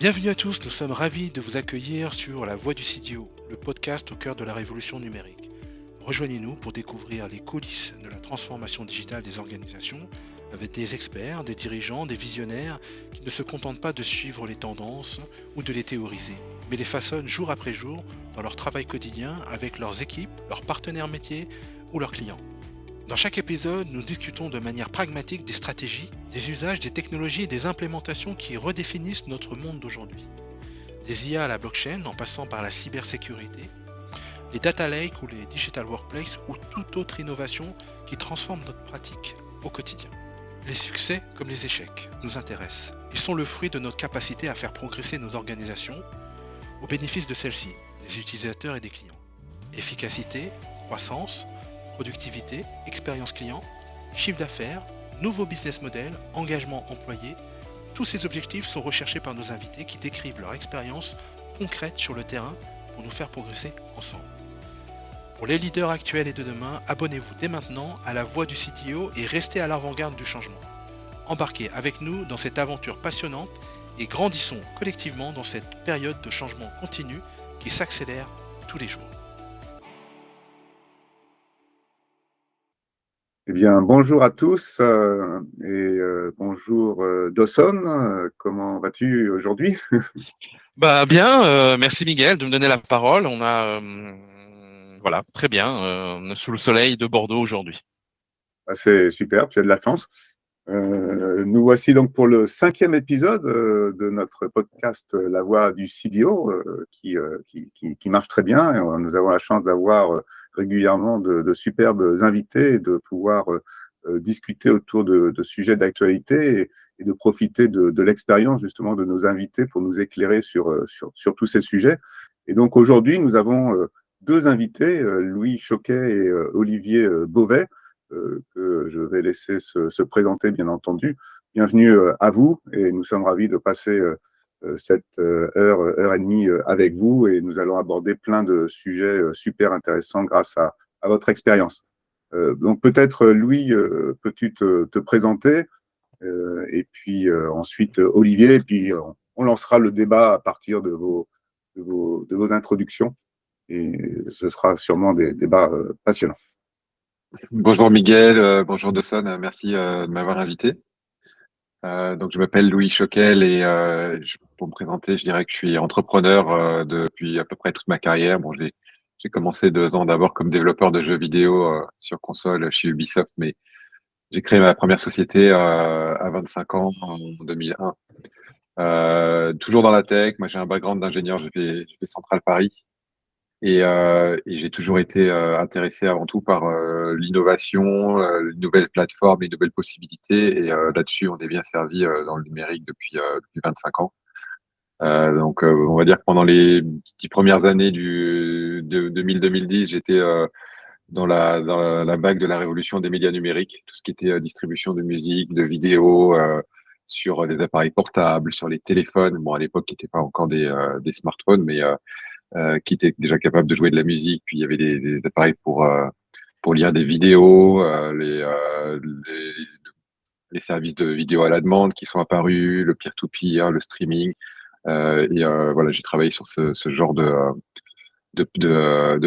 Bienvenue à tous, nous sommes ravis de vous accueillir sur La Voix du CDO, le podcast au cœur de la révolution numérique. Rejoignez-nous pour découvrir les coulisses de la transformation digitale des organisations avec des experts, des dirigeants, des visionnaires qui ne se contentent pas de suivre les tendances ou de les théoriser, mais les façonnent jour après jour dans leur travail quotidien avec leurs équipes, leurs partenaires métiers ou leurs clients. Dans chaque épisode, nous discutons de manière pragmatique des stratégies, des usages, des technologies et des implémentations qui redéfinissent notre monde d'aujourd'hui. Des IA à la blockchain en passant par la cybersécurité, les data lakes ou les digital workplace ou toute autre innovation qui transforme notre pratique au quotidien. Les succès comme les échecs nous intéressent. Ils sont le fruit de notre capacité à faire progresser nos organisations au bénéfice de celles-ci, des utilisateurs et des clients. Efficacité, croissance, productivité, expérience client, chiffre d'affaires, nouveaux business models, engagement employé, tous ces objectifs sont recherchés par nos invités qui décrivent leur expérience concrète sur le terrain pour nous faire progresser ensemble. Pour les leaders actuels et de demain, abonnez-vous dès maintenant à la voix du CTO et restez à l'avant-garde du changement. Embarquez avec nous dans cette aventure passionnante et grandissons collectivement dans cette période de changement continu qui s'accélère tous les jours. Eh bien, bonjour à tous bonjour Dawson. Comment vas-tu aujourd'hui? Bien, merci Miguel de me donner la parole. On a, voilà, très bien, sous le soleil de Bordeaux aujourd'hui. C'est super, tu as de la chance. Nous voici donc pour le 5e épisode de notre podcast La Voix du CDO qui marche très bien. Et nous avons la chance d'avoir régulièrement de superbes invités et de pouvoir discuter autour de sujets d'actualité et de profiter de l'expérience justement de nos invités pour nous éclairer sur tous ces sujets. Et donc aujourd'hui, nous avons deux invités, Louis Choquet et Olivier Beauvais, que je vais laisser se présenter, bien entendu. Bienvenue à vous et nous sommes ravis de passer cette heure et demie avec vous et nous allons aborder plein de sujets super intéressants grâce à votre expérience. Donc peut-être, Louis, peux-tu te présenter et puis ensuite Olivier, et puis on lancera le débat à partir de vos introductions et ce sera sûrement des débats passionnants. Bonjour Miguel, bonjour Dawson, merci de m'avoir invité. Donc je m'appelle Louis Choquel et pour me présenter, je dirais que je suis entrepreneur depuis à peu près toute ma carrière. Bon, j'ai commencé 2 ans d'abord comme développeur de jeux vidéo sur console chez Ubisoft, mais j'ai créé ma première société à 25 ans en 2001. Toujours dans la tech, moi j'ai un background d'ingénieur, j'ai fait Centrale Paris. Et j'ai toujours été intéressé avant tout par l'innovation, les nouvelles plateformes, les nouvelles possibilités. Et là-dessus, on est bien servi dans le numérique depuis 25 ans. Donc, on va dire que pendant les 10 premières années de 2000-2010, j'étais dans la vague de la révolution des médias numériques, tout ce qui était distribution de musique, de vidéos, sur des appareils portables, sur les téléphones. Bon, à l'époque, qui n'étaient pas encore des smartphones, mais qui était déjà capable de jouer de la musique. Puis il y avait des appareils pour lire des vidéos, les services de vidéo à la demande qui sont apparus, le peer-to-peer, le streaming. Voilà, j'ai travaillé sur ce genre de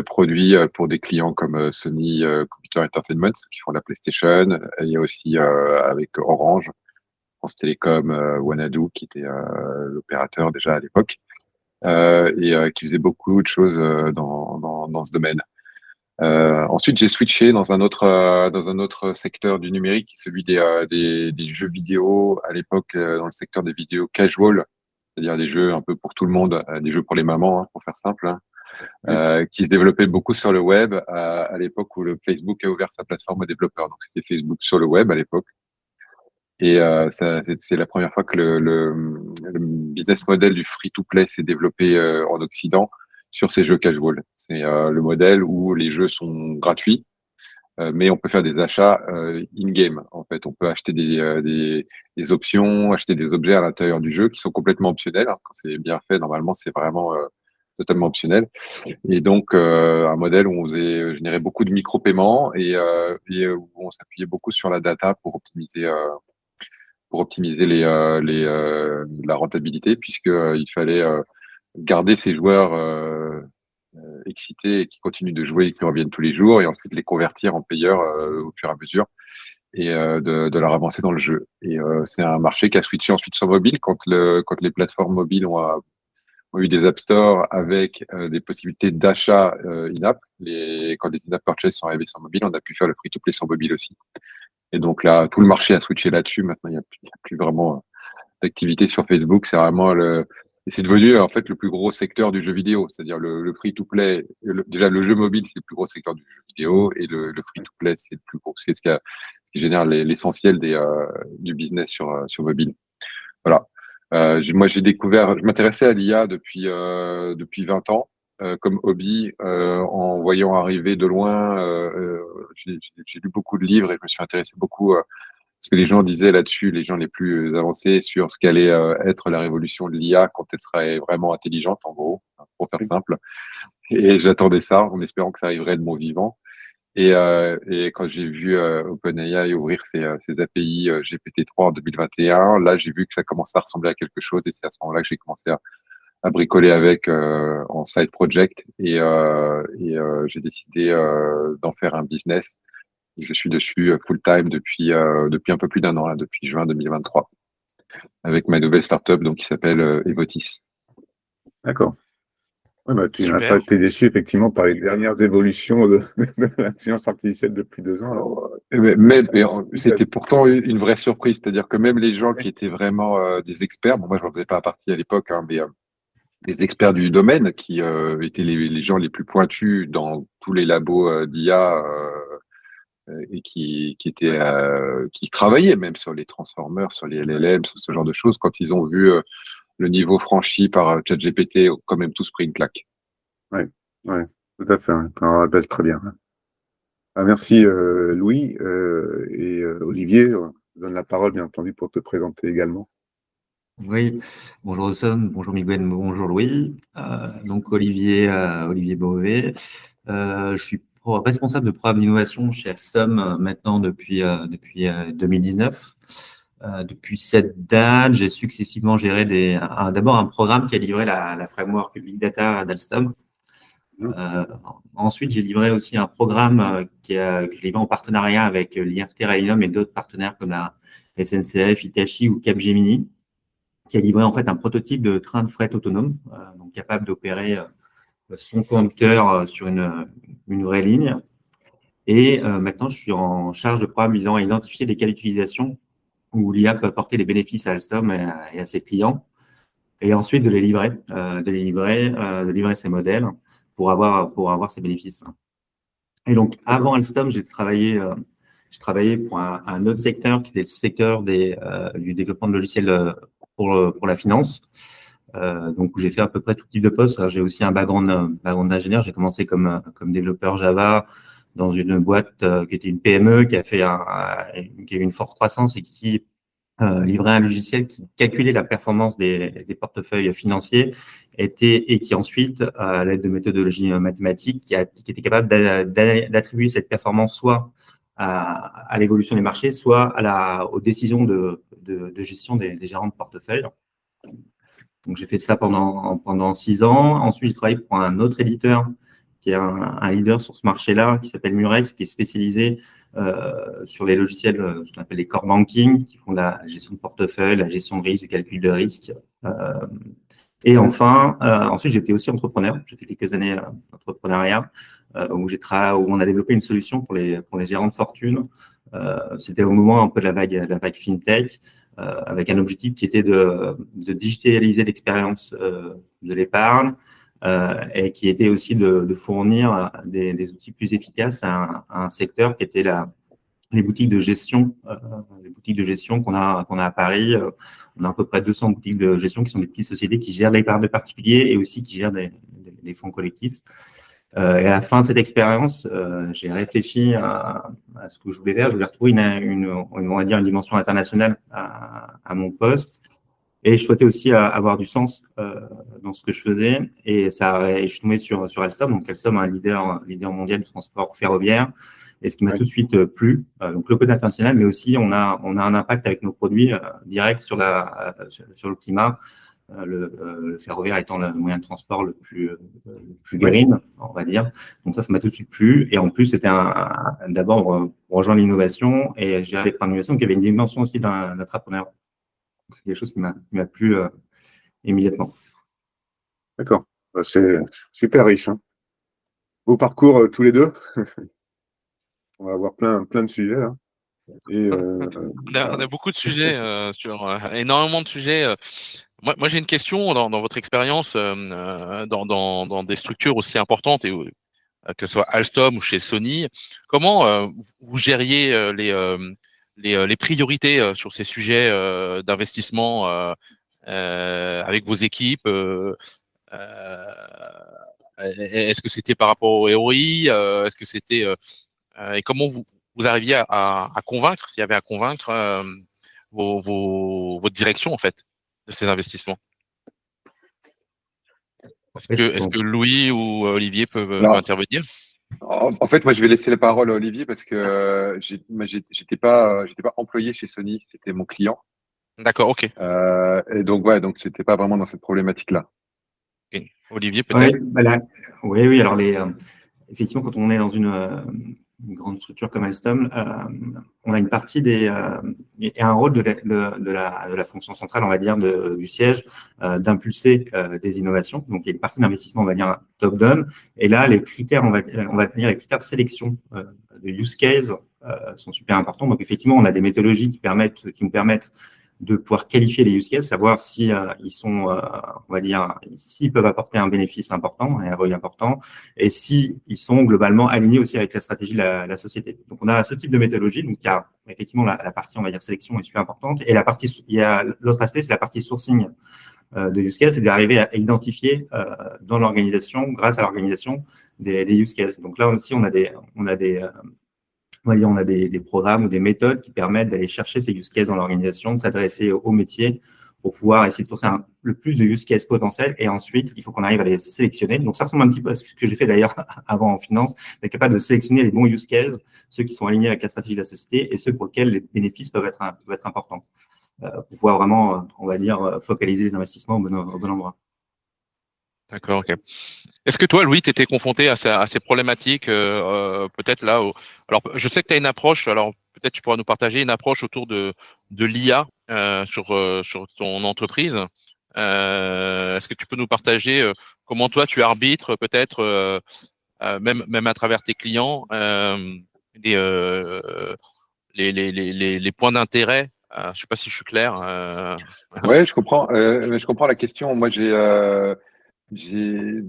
produits pour des clients comme Sony Computer Entertainment, ceux qui font la PlayStation. Et il y a aussi avec Orange, France Télécom, Wanadoo, qui était l'opérateur déjà à l'époque. Qui faisait beaucoup de choses dans ce domaine. Ensuite, j'ai switché dans un autre secteur du numérique, celui des jeux vidéo, à l'époque dans le secteur des vidéos casual, c'est-à-dire des jeux un peu pour tout le monde, des jeux pour les mamans, hein, pour faire simple, hein, qui se développaient beaucoup sur le web à l'époque où le Facebook a ouvert sa plateforme aux développeurs. Donc c'était Facebook sur le web à l'époque. Et c'est la première fois que le business model du free-to-play s'est développé en Occident sur ces jeux casual. C'est le modèle où les jeux sont gratuits, mais on peut faire des achats in-game. En fait, on peut acheter des options, acheter des objets à l'intérieur du jeu qui sont complètement optionnels. Quand c'est bien fait, normalement, c'est vraiment totalement optionnel. Et donc, un modèle où on faisait générer beaucoup de micro-paiements et où on s'appuyait beaucoup sur la data pour optimiser pour optimiser la rentabilité, puisqu'il fallait garder ces joueurs excités et qui continuent de jouer et qui reviennent tous les jours, et ensuite les convertir en payeurs au fur et à mesure et de leur avancer dans le jeu. Et c'est un marché qui a switché ensuite sur mobile quand les plateformes mobiles ont eu des App Store avec des possibilités d'achat in-app. Quand les in-app purchases sont arrivés sur mobile, on a pu faire le free-to-play sur mobile aussi. Et donc là, tout le marché a switché là-dessus. Maintenant, il n'y a plus vraiment d'activité sur Facebook. C'est vraiment et c'est devenu en fait le plus gros secteur du jeu vidéo, c'est-à-dire le free-to-play. Déjà, le jeu mobile, c'est le plus gros secteur du jeu vidéo, et le free-to-play, c'est le plus gros, c'est ce qui génère l'essentiel du business sur mobile. Voilà. Moi, je m'intéressais à l'IA depuis 20 ans comme hobby, en voyant arriver de loin. J'ai lu beaucoup de livres et je me suis intéressé beaucoup ce que les gens disaient là-dessus, les gens les plus avancés, sur ce qu'allait être la révolution de l'IA quand elle serait vraiment intelligente, en gros, pour faire simple. Et j'attendais ça en espérant que ça arriverait de mon vivant. Et quand j'ai vu OpenAI ouvrir ses API GPT-3 en 2021, là, j'ai vu que ça commençait à ressembler à quelque chose, et c'est à ce moment-là que j'ai commencé à bricoler avec en side project, et j'ai décidé d'en faire un business. Je suis dessus full-time depuis un peu plus d'1 an, là, depuis juin 2023, avec ma nouvelle startup donc, qui s'appelle Evotis. D'accord. Ouais, bah, tu n'as Super. pas été déçu, effectivement, par les dernières évolutions de l'intelligence artificielle depuis 2 ans. Alors, Mais c'était pourtant une vraie surprise, c'est-à-dire que même les gens qui étaient vraiment des experts, bon, moi je ne faisais pas partie à l'époque, hein, mais les experts du domaine qui étaient les gens les plus pointus dans tous les labos d'IA et qui travaillaient même sur les transformers, sur les LLM, sur ce genre de choses, quand ils ont vu le niveau franchi par ChatGPT, ont quand même tous pris une claque. Oui, tout à fait. Ouais. On en rappelle très bien. Merci Louis et Olivier. Je te donne la parole, bien entendu, pour te présenter également. Oui, bonjour Osson, bonjour Miguel, bonjour Louis. Donc Olivier Beauvais. Je suis responsable de programme d'innovation chez Alstom maintenant depuis 2019. Depuis cette date, j'ai successivement géré d'abord un programme qui a livré la framework Big Data d'Alstom. Ensuite, j'ai livré aussi un programme que j'ai livré en partenariat avec l'IRT Rheinum et d'autres partenaires comme la SNCF, Hitachi ou Capgemini, qui a livré en fait un prototype de train de fret autonome, donc capable d'opérer son conducteur sur une vraie ligne. Et maintenant, je suis en charge de programme visant à identifier des cas d'utilisation où l'IA peut apporter des bénéfices à Alstom et à ses clients, et ensuite de livrer ces modèles pour avoir ces bénéfices. Et donc, avant Alstom, j'ai travaillé pour un autre secteur qui était le secteur du développement de logiciels pour la finance. Donc, j'ai fait à peu près tout type de poste. Alors, j'ai aussi un background d'ingénieur. J'ai commencé comme développeur Java dans une boîte qui était une PME, qui a eu une forte croissance et qui livrait un logiciel qui calculait la performance des portefeuilles financiers et qui ensuite, à l'aide de méthodologies mathématiques, qui était capable d'attribuer cette performance soit à l'évolution des marchés, soit aux décisions de gestion des gérants de portefeuille. Donc, j'ai fait ça pendant 6 ans. Ensuite, j'ai travaillé pour un autre éditeur qui est un leader sur ce marché-là, qui s'appelle Murex, qui est spécialisé sur les logiciels, ce qu'on appelle les core banking, qui font la gestion de portefeuille, la gestion de risque, le calcul de risque. Et enfin, ensuite, j'étais aussi entrepreneur. J'ai fait quelques années d'entrepreneuriat où on a développé une solution pour les gérants de fortune. C'était au moment un peu de la vague FinTech, avec un objectif qui était de digitaliser l'expérience de l'épargne et qui était aussi de fournir des outils plus efficaces à un secteur qui était les boutiques de gestion qu'on a à Paris. On a à peu près 200 boutiques de gestion qui sont des petites sociétés qui gèrent l'épargne de particuliers et aussi qui gèrent des fonds collectifs. Et à la fin de cette expérience, j'ai réfléchi à ce que je voulais faire. Je voulais retrouver on va dire une dimension internationale à mon poste. Et je souhaitais aussi avoir du sens dans ce que je faisais. Et je suis tombé sur Alstom. Donc, Alstom est un leader mondial du transport ferroviaire. Et ce qui m'a Ouais. tout de suite plu, donc le côté international, mais aussi on a un impact avec nos produits direct sur sur le climat. Le ferroviaire étant le moyen de transport le plus Ouais. green, on va dire. Donc ça m'a tout de suite plu. Et en plus, c'était d'abord pour rejoindre l'innovation et gérer les plans d'innovation, donc il y avait une dimension aussi d'entrepreneur. C'est quelque chose qui m'a plu immédiatement. D'accord. Bah, c'est super riche, hein. Beau parcours tous les deux. On va avoir plein de sujets là. Et On a beaucoup de sujets sur énormément de sujets. Moi, j'ai une question dans votre expérience dans des structures aussi importantes et que ce soit Alstom ou chez Sony. Comment vous gériez les priorités sur ces sujets d'investissement avec vos équipes est-ce que c'était par rapport au ROI est-ce que c'était et comment vous arriviez à convaincre, s'il y avait à convaincre votre direction en fait de ces investissements? Est-ce que Louis ou Olivier peuvent Alors, intervenir? en fait, moi, je vais laisser la parole à Olivier parce que j'étais pas employé chez Sony, c'était mon client. D'accord, ok. Et donc, ouais, donc j'étais pas vraiment dans cette problématique-là. Ok. Olivier, peut-être? Oui. Alors, effectivement, quand on est dans une grande structure comme Alstom, on a une partie et un rôle de la fonction centrale, on va dire, du siège, d'impulser des innovations. Donc, il y a une partie d'investissement, on va dire, top-down. Et là, les critères, on va dire, les critères de sélection de use case sont super importants. Donc, effectivement, on a des méthodologies qui nous permettent de pouvoir qualifier les use cases, savoir si ils sont, on va dire, s'ils peuvent apporter un bénéfice important, un ROI important, et si ils sont globalement alignés aussi avec la stratégie de la société. Donc, on a ce type de méthodologie. Donc, il y a effectivement la partie, on va dire, sélection est super importante. Et il y a l'autre aspect, c'est la partie sourcing de use case, c'est d'arriver à identifier dans l'organisation, grâce à l'organisation, des use cases. Donc là aussi, on a des programmes ou des méthodes qui permettent d'aller chercher ces use cases dans l'organisation, de s'adresser aux métiers pour pouvoir essayer de sourcer le plus de use cases potentiels. Et ensuite, il faut qu'on arrive à les sélectionner. Donc, ça ressemble un petit peu à ce que j'ai fait d'ailleurs avant en finance, d'être capable de sélectionner les bons use cases, ceux qui sont alignés avec la stratégie de la société et ceux pour lesquels les bénéfices peuvent être importants, pour pouvoir vraiment, on va dire, focaliser les investissements au bon endroit. D'accord, ok. Est-ce que toi, Louis, tu étais confronté à ces problématiques, peut-être là alors, je sais que tu as une approche, alors peut-être tu pourras nous partager une approche autour de l'IA sur ton entreprise. Est-ce que tu peux nous partager comment toi, tu arbitres peut-être, même à travers tes clients, des, les points d'intérêt? Je ne sais pas si je suis clair. Ouais, je comprends. Je comprends la question. Moi, j'ai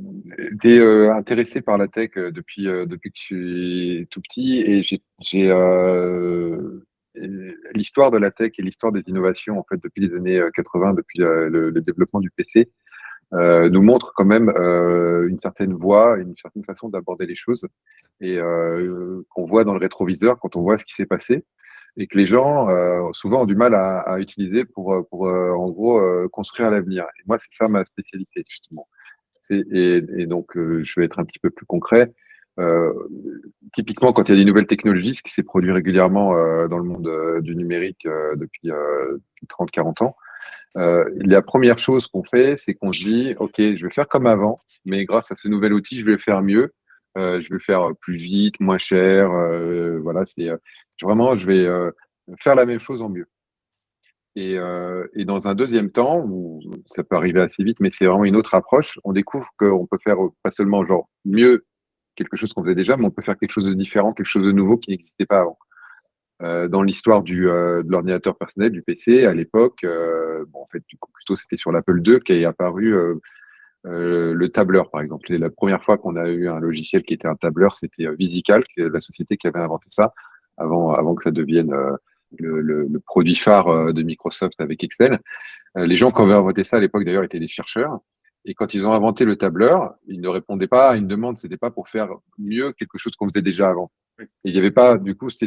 été intéressé par la tech depuis que je suis tout petit et l'histoire de la tech et l'histoire des innovations en fait depuis les années 80, depuis le développement du PC, nous montre quand même une certaine voie, une certaine façon d'aborder les choses et qu'on voit dans le rétroviseur quand on voit ce qui s'est passé et que les gens souvent ont du mal à utiliser pour en gros construire l'avenir. Et moi, c'est ça ma spécialité justement. Et donc, je vais être un petit peu plus concret. Euh, Typiquement, quand il y a des nouvelles technologies, ce qui s'est produit régulièrement dans le monde du numérique depuis 30-40 ans, la première chose qu'on fait, c'est qu'on se dit, OK, je vais faire comme avant, mais grâce à ce nouvel outil, je vais le faire mieux. Je vais le faire plus vite, moins cher. Voilà, vraiment, je vais faire la même chose en mieux. Et dans un deuxième temps, où ça peut arriver assez vite, mais c'est vraiment une autre approche, on découvre qu'on peut faire pas seulement genre mieux quelque chose qu'on faisait déjà, mais on peut faire quelque chose de différent, quelque chose de nouveau qui n'existait pas avant. Dans l'histoire de l'ordinateur personnel, du PC, à l'époque, en fait, du coup, plutôt c'était sur l'Apple II qu'est apparu le tableur, par exemple. Et la première fois qu'on a eu un logiciel qui était un tableur, c'était VisiCalc, la société qui avait inventé ça, avant que ça devienne le produit phare de Microsoft avec Excel. Les gens qui avaient inventé ça à l'époque, d'ailleurs, étaient des chercheurs. Et quand ils ont inventé le tableur, ils ne répondaient pas à une demande. C'était pas pour faire mieux quelque chose qu'on faisait déjà avant. Et il y avait pas, du coup, ça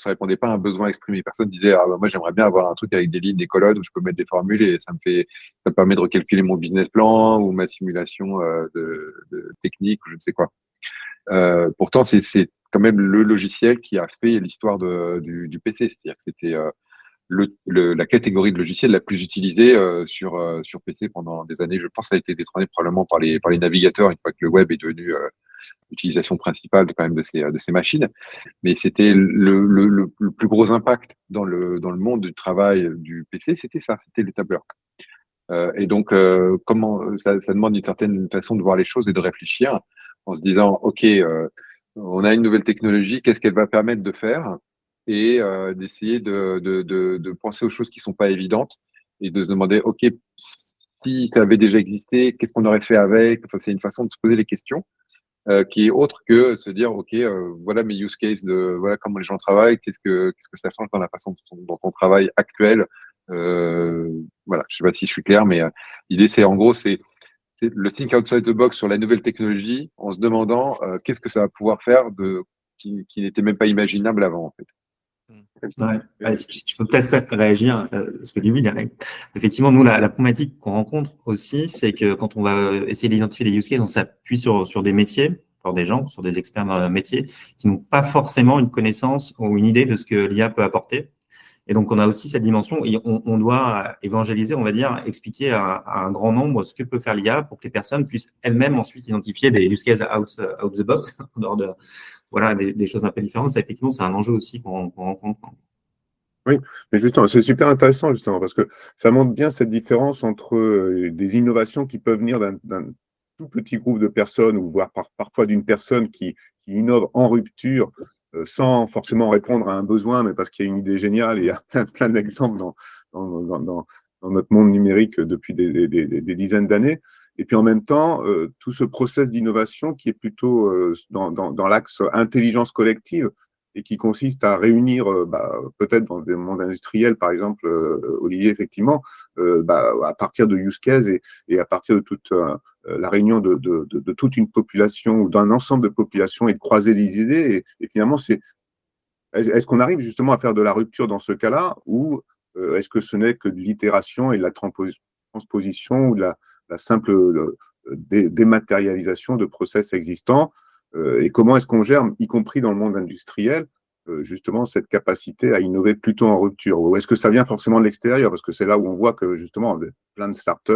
répondait pas à un besoin exprimé. Personne disait, ah, bah, moi, j'aimerais bien avoir un truc avec des lignes, des colonnes où je peux mettre des formules et ça me permet de recalculer mon business plan ou ma simulation de technique ou je ne sais quoi. Pourtant, c'est quand même le logiciel qui a fait l'histoire du PC. C'est-à-dire que c'était la catégorie de logiciels la plus utilisée sur PC pendant des années. Je pense que ça a été détrôné probablement par les navigateurs une fois que le web est devenu l'utilisation principale quand même de ces machines. Mais c'était le plus gros impact dans le monde du travail du PC, c'était ça, c'était le tableur. Et donc, comment ça demande une certaine façon de voir les choses et de réfléchir en se disant, OK, on a une nouvelle technologie, qu'est-ce qu'elle va permettre de faire? Et d'essayer de penser aux choses qui sont pas évidentes et de se demander, OK, si ça avait déjà existé, qu'est-ce qu'on aurait fait avec? Enfin, c'est une façon de se poser les questions qui est autre que se dire, OK, voilà mes use cases, voilà comment les gens travaillent, qu'est-ce que ça change dans la façon dont on travaille actuel. Voilà, je sais pas si je suis clair, mais l'idée, c'est en gros, c'est le think outside the box sur la nouvelle technologie en se demandant qu'est-ce que ça va pouvoir faire qui n'était même pas imaginable avant, en fait. Ouais. Je peux peut-être réagir à ce que dit Will. Effectivement, nous, la problématique qu'on rencontre aussi, c'est que quand on va essayer d'identifier les use cases, on s'appuie sur des métiers, sur des gens, sur des experts dans le métier, qui n'ont pas forcément une connaissance ou une idée de ce que l'IA peut apporter. Et donc, on a aussi cette dimension et on doit évangéliser, on va dire, expliquer à un grand nombre ce que peut faire l'IA pour que les personnes puissent elles-mêmes ensuite identifier des use cases out the box, en dehors de, voilà, des choses un peu différentes. Ça, effectivement, c'est un enjeu aussi qu'on rencontre. Oui, mais justement, c'est super intéressant, justement, parce que ça montre bien cette différence entre des innovations qui peuvent venir d'un tout petit groupe de personnes, ou voire parfois d'une personne qui innove en rupture, sans forcément répondre à un besoin, mais parce qu'il y a une idée géniale. Et il y a plein d'exemples dans notre monde numérique depuis des dizaines d'années. Et puis en même temps, tout ce process d'innovation qui est plutôt dans l'axe intelligence collective, et qui consiste à réunir, peut-être dans des mondes industriels, par exemple, Olivier, effectivement, à partir de use case et à partir de toute la réunion de toute une population ou d'un ensemble de populations et de croiser les idées. Et finalement, est-ce qu'on arrive justement à faire de la rupture dans ce cas-là, ou est-ce que ce n'est que de l'itération et de la transposition ou de la simple dématérialisation de process existants? Et comment est-ce qu'on gère, y compris dans le monde industriel, justement cette capacité à innover plutôt en rupture? Ou est-ce que ça vient forcément de l'extérieur? Parce que c'est là où on voit que justement plein de startups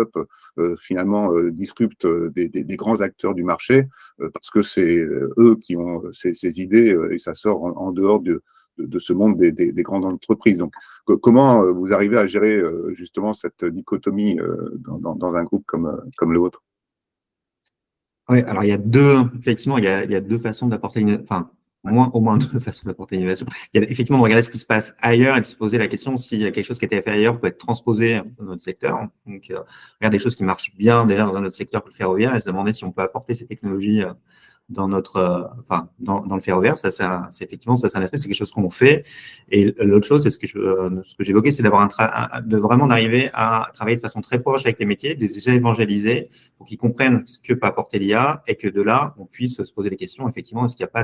finalement disruptent des grands acteurs du marché parce que c'est eux qui ont ces idées et ça sort en dehors de ce monde des grandes entreprises. Donc, comment vous arrivez à gérer justement cette dichotomie dans un groupe comme le vôtre? Oui, alors effectivement, il y a deux façons d'apporter au moins deux façons d'apporter l'innovation. Il y a effectivement de regarder ce qui se passe ailleurs et de se poser la question s'il y a quelque chose qui a été fait ailleurs peut être transposé dans notre secteur. Donc, regarder des choses qui marchent bien déjà dans notre secteur que le ferroviaire et se demander si on peut apporter ces technologies dans dans le ferroviaire. Ça, c'est effectivement, ça, c'est un aspect, c'est quelque chose qu'on fait. Et l'autre chose, c'est ce que j'évoquais, c'est d'avoir de vraiment d'arriver à travailler de façon très proche avec les métiers, de les déjà évangéliser pour qu'ils comprennent ce que peut apporter l'IA et que de là, on puisse se poser des questions. Effectivement, est-ce qu'il n'y a pas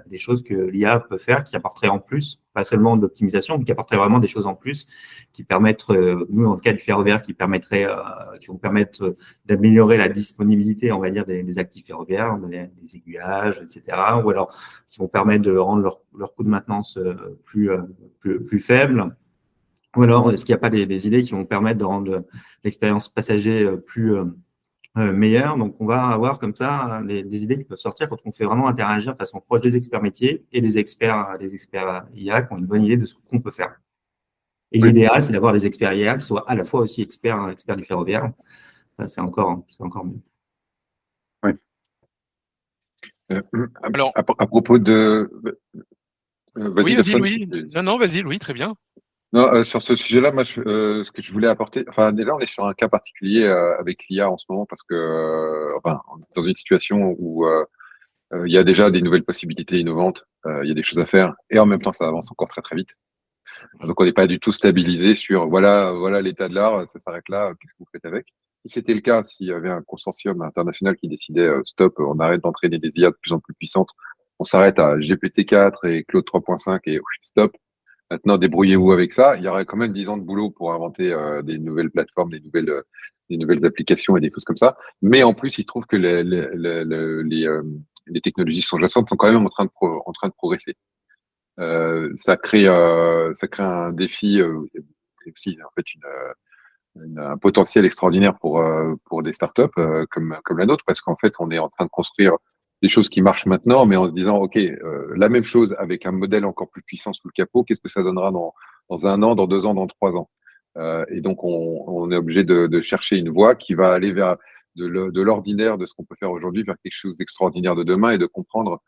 des choses que l'IA peut faire qui apporteraient en plus, pas seulement de l'optimisation, mais qui apporteraient vraiment des choses en plus qui permettent, nous, dans le cas du ferroviaire, qui vont permettre d'améliorer la disponibilité, on va dire, des actifs ferroviaires, des aiguillages, etc. Ou alors qui vont permettre de rendre leur coût de maintenance plus faible. Ou alors, est-ce qu'il n'y a pas des idées qui vont permettre de rendre l'expérience passager plus meilleure? Donc, on va avoir comme ça des idées qui peuvent sortir quand on fait vraiment interagir de façon proche des experts métiers et des experts IA qui ont une bonne idée de ce qu'on peut faire. Et l'idéal, c'est d'avoir des experts IA qui soient à la fois aussi experts du ferroviaire. Ça, c'est encore mieux. Oui. Alors, à propos de… oui, vas-y, Gaston. Louis. Non, vas-y, Louis, très bien. Non, sur ce sujet-là, moi, ce que je voulais apporter, enfin, déjà, on est sur un cas particulier avec l'IA en ce moment parce que, on est dans une situation où il y a déjà des nouvelles possibilités innovantes, il y a des choses à faire, et en même temps, ça avance encore très très vite. Donc, on n'est pas du tout stabilisé sur voilà l'état de l'art, ça s'arrête là, qu'est-ce que vous faites avec? Si c'était le cas, s'il y avait un consortium international qui décidait stop, on arrête d'entraîner des IA de plus en plus puissantes, on s'arrête à GPT-4 et Claude 3.5 et stop. Maintenant, débrouillez-vous avec ça. Il y aurait quand même 10 ans de boulot pour inventer des nouvelles plateformes, des nouvelles applications et des choses comme ça. Mais en plus, il se trouve que les technologies sous-jacentes sont quand même en train de progresser. Ça crée un défi, aussi en fait un potentiel extraordinaire pour des startups comme la nôtre, parce qu'en fait, on est en train de construire des choses qui marchent maintenant, mais en se disant, OK, la même chose avec un modèle encore plus puissant sous le capot, qu'est-ce que ça donnera dans 1 an, dans 2 ans, dans 3 ans? Et donc, on est obligé de chercher une voie qui va aller vers de l'ordinaire, de ce qu'on peut faire aujourd'hui, vers quelque chose d'extraordinaire de demain, et de comprendre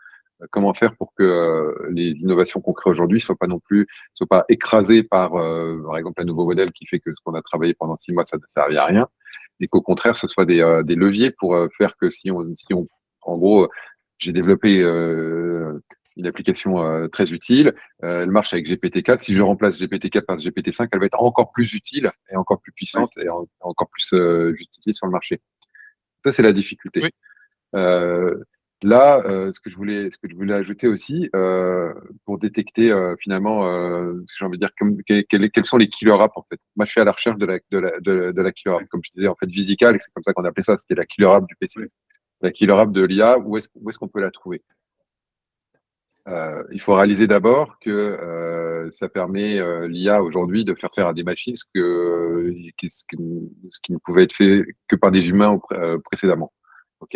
comment faire pour que les innovations qu'on crée aujourd'hui soient pas écrasées par exemple, un nouveau modèle qui fait que ce qu'on a travaillé pendant 6 mois, ça ne servait à rien, et qu'au contraire, ce soit des leviers pour faire que en gros, j'ai développé une application très utile, elle marche avec GPT-4. Si je remplace GPT-4 par GPT-5, elle va être encore plus utile et encore plus puissante et encore plus justifiée sur le marché. Ça, c'est la difficulté. Oui. Là, ce que je voulais ajouter aussi, pour détecter finalement, j'ai envie de dire, quels sont les killer apps en fait. Moi, je suis à la recherche de la killer app, comme je disais en fait, Visical, c'est comme ça qu'on appelait ça. C'était la killer app du PC, la killer app de l'IA. Où est-ce qu'on peut la trouver? Il faut réaliser d'abord que ça permet l'IA aujourd'hui de faire à des machines ce qui ne pouvait être fait que par des humains précédemment. Ok.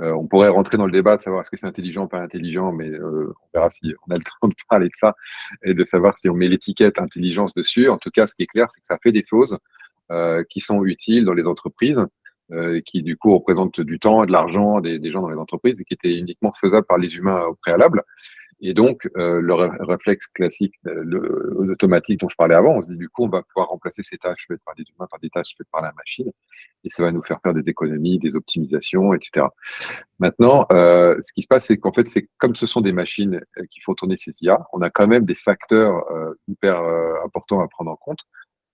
On pourrait rentrer dans le débat de savoir est-ce que c'est intelligent ou pas intelligent, mais on verra si on a le temps de parler de ça et de savoir si on met l'étiquette intelligence dessus. En tout cas, ce qui est clair, c'est que ça fait des choses qui sont utiles dans les entreprises, qui du coup représentent du temps, de l'argent des gens dans les entreprises, et qui étaient uniquement faisables par les humains au préalable. Et donc, le réflexe classique, automatique dont je parlais avant, on se dit du coup, on va pouvoir remplacer ces tâches faites par des humains par des tâches faites par la machine, et ça va nous faire des économies, des optimisations, etc. Maintenant, ce qui se passe, c'est qu'en fait, c'est comme ce sont des machines qui font tourner ces IA, on a quand même des facteurs hyper importants à prendre en compte.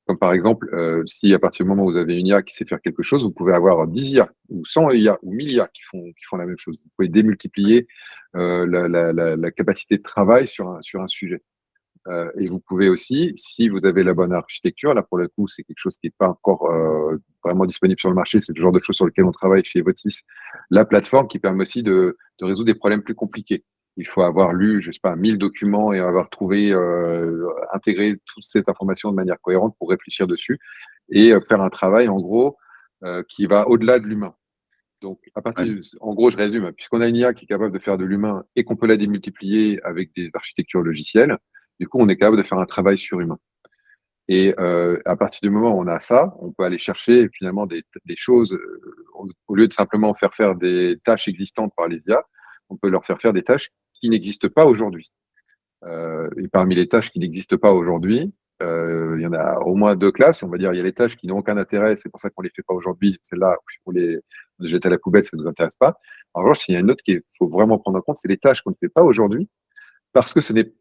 Comme par exemple, si à partir du moment où vous avez une IA qui sait faire quelque chose, vous pouvez avoir 10 IA ou 100 IA ou 1000 IA qui font la même chose. Vous pouvez démultiplier la capacité de travail sur un sujet. Et vous pouvez aussi, si vous avez la bonne architecture, là pour le coup, c'est quelque chose qui n'est pas encore vraiment disponible sur le marché, c'est le genre de choses sur lesquelles on travaille chez Evotis, la plateforme qui permet aussi de résoudre des problèmes plus compliqués. Il faut avoir lu, je sais pas, 1000 documents et avoir trouvé, intégré toute cette information de manière cohérente pour réfléchir dessus et faire un travail, en gros, qui va au-delà de l'humain. Donc, en gros, je résume, puisqu'on a une IA qui est capable de faire de l'humain et qu'on peut la démultiplier avec des architectures logicielles, du coup, on est capable de faire un travail surhumain. Et à partir du moment où on a ça, on peut aller chercher finalement des choses, au lieu de simplement faire des tâches existantes par les IA, on peut leur faire des tâches qui n'existent pas aujourd'hui. Et parmi les tâches qui n'existent pas aujourd'hui, il y en a au moins 2 classes. On va dire, il y a les tâches qui n'ont aucun intérêt, c'est pour ça qu'on les fait pas aujourd'hui. Celles-là, on les jette à la poubelle, ça nous intéresse pas. En revanche, il y a une autre qu'il faut vraiment prendre en compte, c'est les tâches qu'on ne fait pas aujourd'hui, parce que ce n'est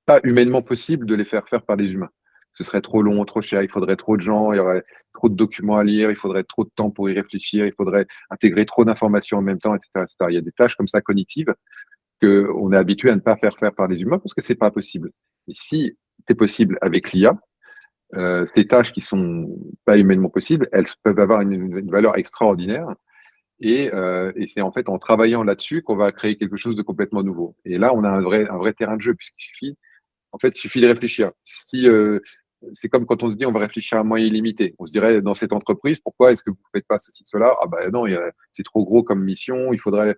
pas humainement possible de les faire par des humains. Ce serait trop long, trop cher, il faudrait trop de gens, il y aurait trop de documents à lire, il faudrait trop de temps pour y réfléchir, il faudrait intégrer trop d'informations en même temps, etc., etc. Il y a des tâches comme ça cognitives qu'on est habitué à ne pas faire par des humains parce que c'est pas possible. Et si c'est possible avec l'IA, ces tâches qui sont pas humainement possibles, elles peuvent avoir une valeur extraordinaire. Et c'est en fait en travaillant là-dessus qu'on va créer quelque chose de complètement nouveau. Et là, on a un vrai terrain de jeu, puisqu'il suffit de réfléchir. C'est comme quand on se dit on va réfléchir à moyen illimité. On se dirait dans cette entreprise, pourquoi est-ce que vous ne faites pas ceci, cela? Ah ben non, c'est trop gros comme mission. Il faudrait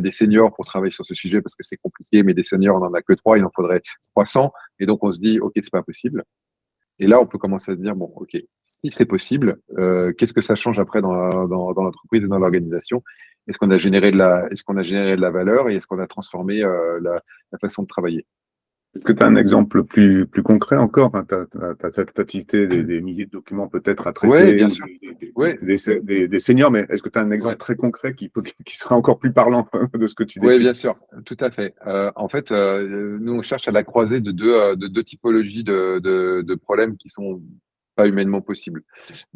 des seniors pour travailler sur ce sujet parce que c'est compliqué, mais des seniors, on n'en a que 3, il en faudrait 300. Et donc on se dit, ok, c'est pas possible. Et là, on peut commencer à se dire, bon, ok, si c'est possible, qu'est-ce que ça change après dans l'entreprise et dans l'organisation? Est-ce qu'on a généré de la valeur et est-ce qu'on a transformé la façon de travailler? Est-ce que tu as un exemple plus concret encore? Tu as cité des milliers de documents peut-être à traiter, oui, bien sûr. Des seniors, mais est-ce que tu as un exemple très concret qui sera encore plus parlant de ce que tu décris? Oui, bien sûr, tout à fait. En fait, nous, on cherche à la croisée de deux typologies de problèmes qui sont pas humainement possibles.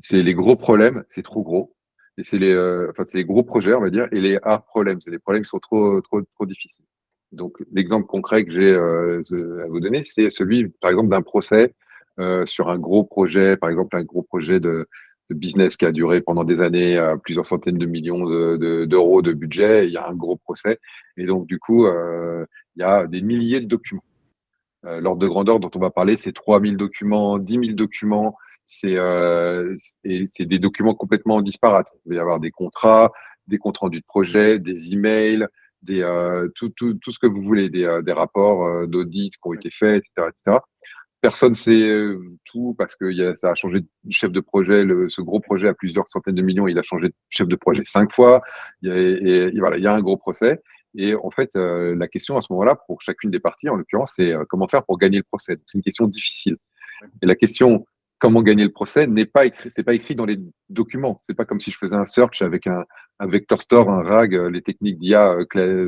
C'est les gros problèmes, c'est trop gros. Et c'est les gros projets, on va dire, et les hard problèmes, c'est les problèmes qui sont trop difficiles. Donc, l'exemple concret que j'ai à vous donner, c'est celui, par exemple, d'un procès sur un gros projet, par exemple, un gros projet business qui a duré pendant des années, plusieurs centaines de millions d'euros de budget. Il y a un gros procès. Et donc, du coup, il y a des milliers de documents. L'ordre de grandeur dont on va parler, c'est 3000 documents, 10 000 documents. C'est des documents complètement disparates. Il va y avoir des contrats, des comptes rendus de projet, des emails, tout ce que vous voulez, des rapports d'audit qui ont été faits, etc., etc. Personne ne sait tout parce que ça a changé de chef de projet. Ce gros projet à plusieurs centaines de millions, il a changé de chef de projet 5 fois. Et voilà, il y a un gros procès. Et en fait, la question à ce moment-là, pour chacune des parties, en l'occurrence, c'est comment faire pour gagner le procès. C'est une question difficile. Et la question comment gagner le procès n'est pas écrit, c'est pas écrit dans les documents. C'est pas comme si je faisais un search avec un vector store, un RAG, les techniques d'IA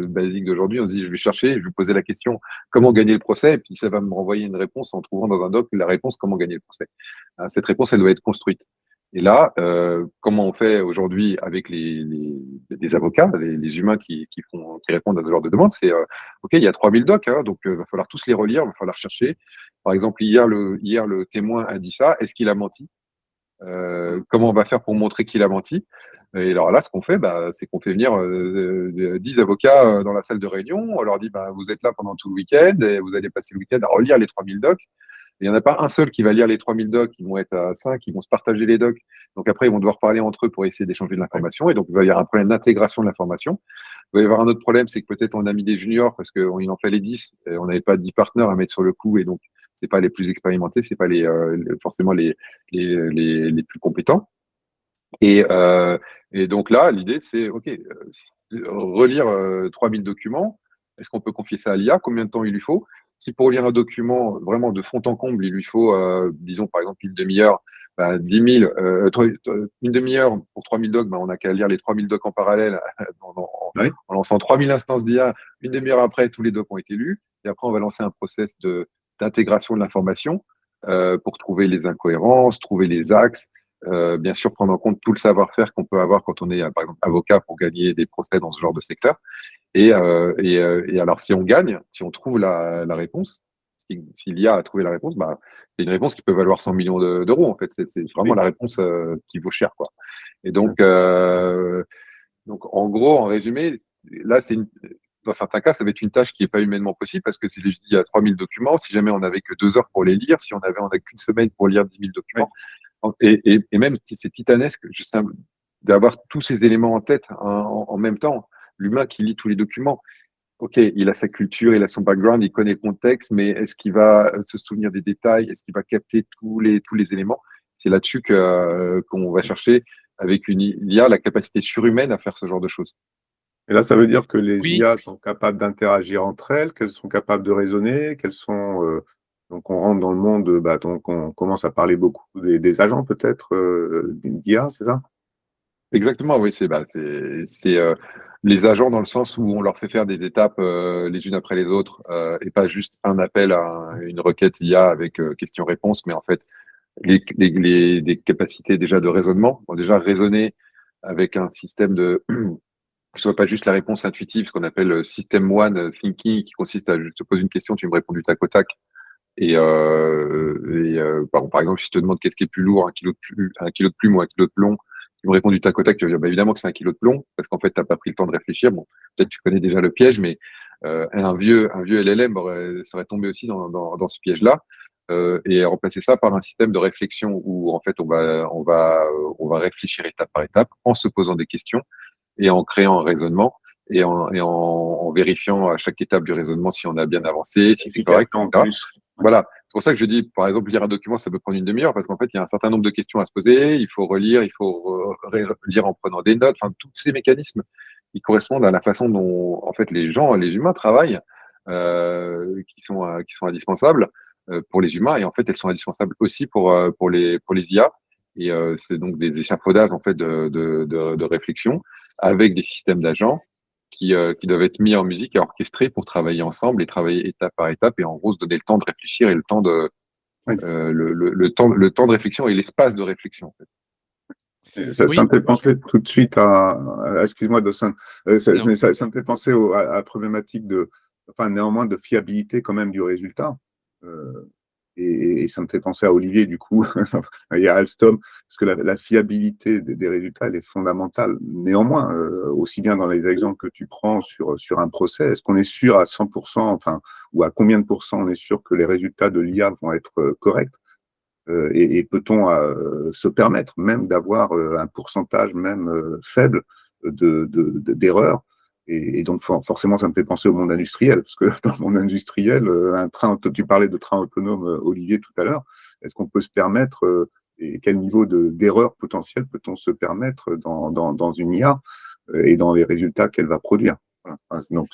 basiques d'aujourd'hui. On se dit, je vais chercher, je vais poser la question comment gagner le procès, et puis ça va me renvoyer une réponse en trouvant dans un doc la réponse comment gagner le procès. Cette réponse, elle doit être construite. Et là, comment on fait aujourd'hui avec les avocats, les humains qui répondent à ce genre de demande, c'est OK, il y a 3000 docs, hein, donc il va falloir tous les relire, il va falloir chercher. Par exemple, hier, le témoin a dit ça, est-ce qu'il a menti? Comment on va faire pour montrer qu'il a menti? Et alors là, ce qu'on fait, c'est qu'on fait venir 10 avocats dans la salle de réunion, on leur dit vous êtes là pendant tout le week-end, et vous allez passer le week-end à relire les 3000 docs. Il n'y en a pas un seul qui va lire les 3000 docs, ils vont être à 5, ils vont se partager les docs. Donc après, ils vont devoir parler entre eux pour essayer d'échanger de l'information. Et donc, il va y avoir un problème d'intégration de l'information. Il va y avoir un autre problème, c'est que peut-être on a mis des juniors parce qu'il en fallait 10, et on n'avait pas 10 partenaires à mettre sur le coup. Et donc, c'est pas les plus expérimentés, c'est pas forcément les plus compétents. Et donc là, l'idée, c'est, OK, relire 3000 documents, est-ce qu'on peut confier ça à l'IA? Combien de temps il lui faut? Si pour lire un document vraiment de fond en comble, il lui faut, disons par exemple une demi-heure, 10 000, une demi-heure pour 3000 docs, on n'a qu'à lire les 3000 docs en parallèle en lançant 3000 instances d'IA. Une demi-heure après, tous les docs ont été lus. Et après, on va lancer un process d'intégration de l'information pour trouver les incohérences, trouver les axes, bien sûr prendre en compte tout le savoir-faire qu'on peut avoir quand on est, par exemple, avocat pour gagner des procès dans ce genre de secteur. Et alors, si on gagne, si on trouve la réponse, s'il y a à trouver la réponse, c'est une réponse qui peut valoir 100 millions d'euros, en fait. C'est vraiment la réponse qui vaut cher, quoi. Et donc, en gros, en résumé, là, dans certains cas, ça va être une tâche qui n'est pas humainement possible parce que si je dis il y a 3000 documents, si jamais on n'avait que 2 heures pour les lire, si on n'a qu'une semaine pour lire 10 000 documents, et même c'est titanesque d'avoir tous ces éléments en tête en même temps. L'humain qui lit tous les documents, OK, il a sa culture, il a son background, il connaît le contexte, mais est-ce qu'il va se souvenir des détails? Est-ce qu'il va capter tous les éléments? C'est là-dessus qu'on va chercher avec une IA la capacité surhumaine à faire ce genre de choses. Et là, ça veut dire que les Oui. IA sont capables d'interagir entre elles, qu'elles sont capables de raisonner, qu'elles sont. Donc, on rentre dans le monde, donc on commence à parler beaucoup des agents, peut-être, d'IA, c'est ça? Exactement, oui, c'est les agents dans le sens où on leur fait faire des étapes les unes après les autres et pas juste un appel à une requête IA avec question-réponse, mais en fait des capacités déjà de raisonnement. Bon, déjà raisonner avec un système que ce soit pas juste la réponse intuitive, ce qu'on appelle system one thinking, qui consiste à je te pose une question, tu me réponds du tac au tac. Par exemple, si je te demande qu'est-ce qui est plus lourd, un kilo de plume ou un kilo de plomb, tu me réponds du tac au tac, tu vas dire évidemment que c'est 1 kilo de plomb, parce qu'en fait, tu n'as pas pris le temps de réfléchir. Bon, peut-être tu connais déjà le piège, mais un vieux LLM serait tombé aussi dans ce piège-là. Et remplacer ça par un système de réflexion où en fait on va réfléchir étape par étape en se posant des questions et en créant un raisonnement et en vérifiant à chaque étape du raisonnement si on a bien avancé, si c'est correct, etc. Voilà. C'est pour ça que je dis, par exemple, lire un document, ça peut prendre une demi-heure parce qu'en fait, il y a un certain nombre de questions à se poser. Il faut relire, il faut lire en prenant des notes. Enfin, tous ces mécanismes qui correspondent à la façon dont, en fait, les humains travaillent, qui sont indispensables pour les humains. Et en fait, elles sont indispensables aussi pour les IA. Et c'est donc des échafaudages, en fait, de réflexion avec des systèmes d'agents qui doivent être mis en musique et orchestrés pour travailler ensemble et travailler étape par étape et en gros se donner le temps de réfléchir et le temps le temps de réflexion et l'espace de réflexion. En fait. Ça me fait penser tout de suite excuse-moi, Dawson, ça me fait penser à la problématique néanmoins de fiabilité quand même du résultat. Et ça me fait penser à Olivier, du coup, et à Alstom, parce que la fiabilité des résultats, elle est fondamentale. Néanmoins, aussi bien dans les exemples que tu prends sur un procès, est-ce qu'on est sûr à 100%, enfin, ou à combien de pourcents on est sûr que les résultats de l'IA vont être corrects? Et peut-on se permettre même d'avoir un pourcentage même faible d'erreurs? Et donc, forcément, ça me fait penser au monde industriel, parce que dans le monde industriel, tu parlais de train autonome, Olivier, tout à l'heure, est-ce qu'on peut se permettre, et quel niveau d'erreur potentielle peut-on se permettre dans une IA et dans les résultats qu'elle va produire? Voilà. Donc,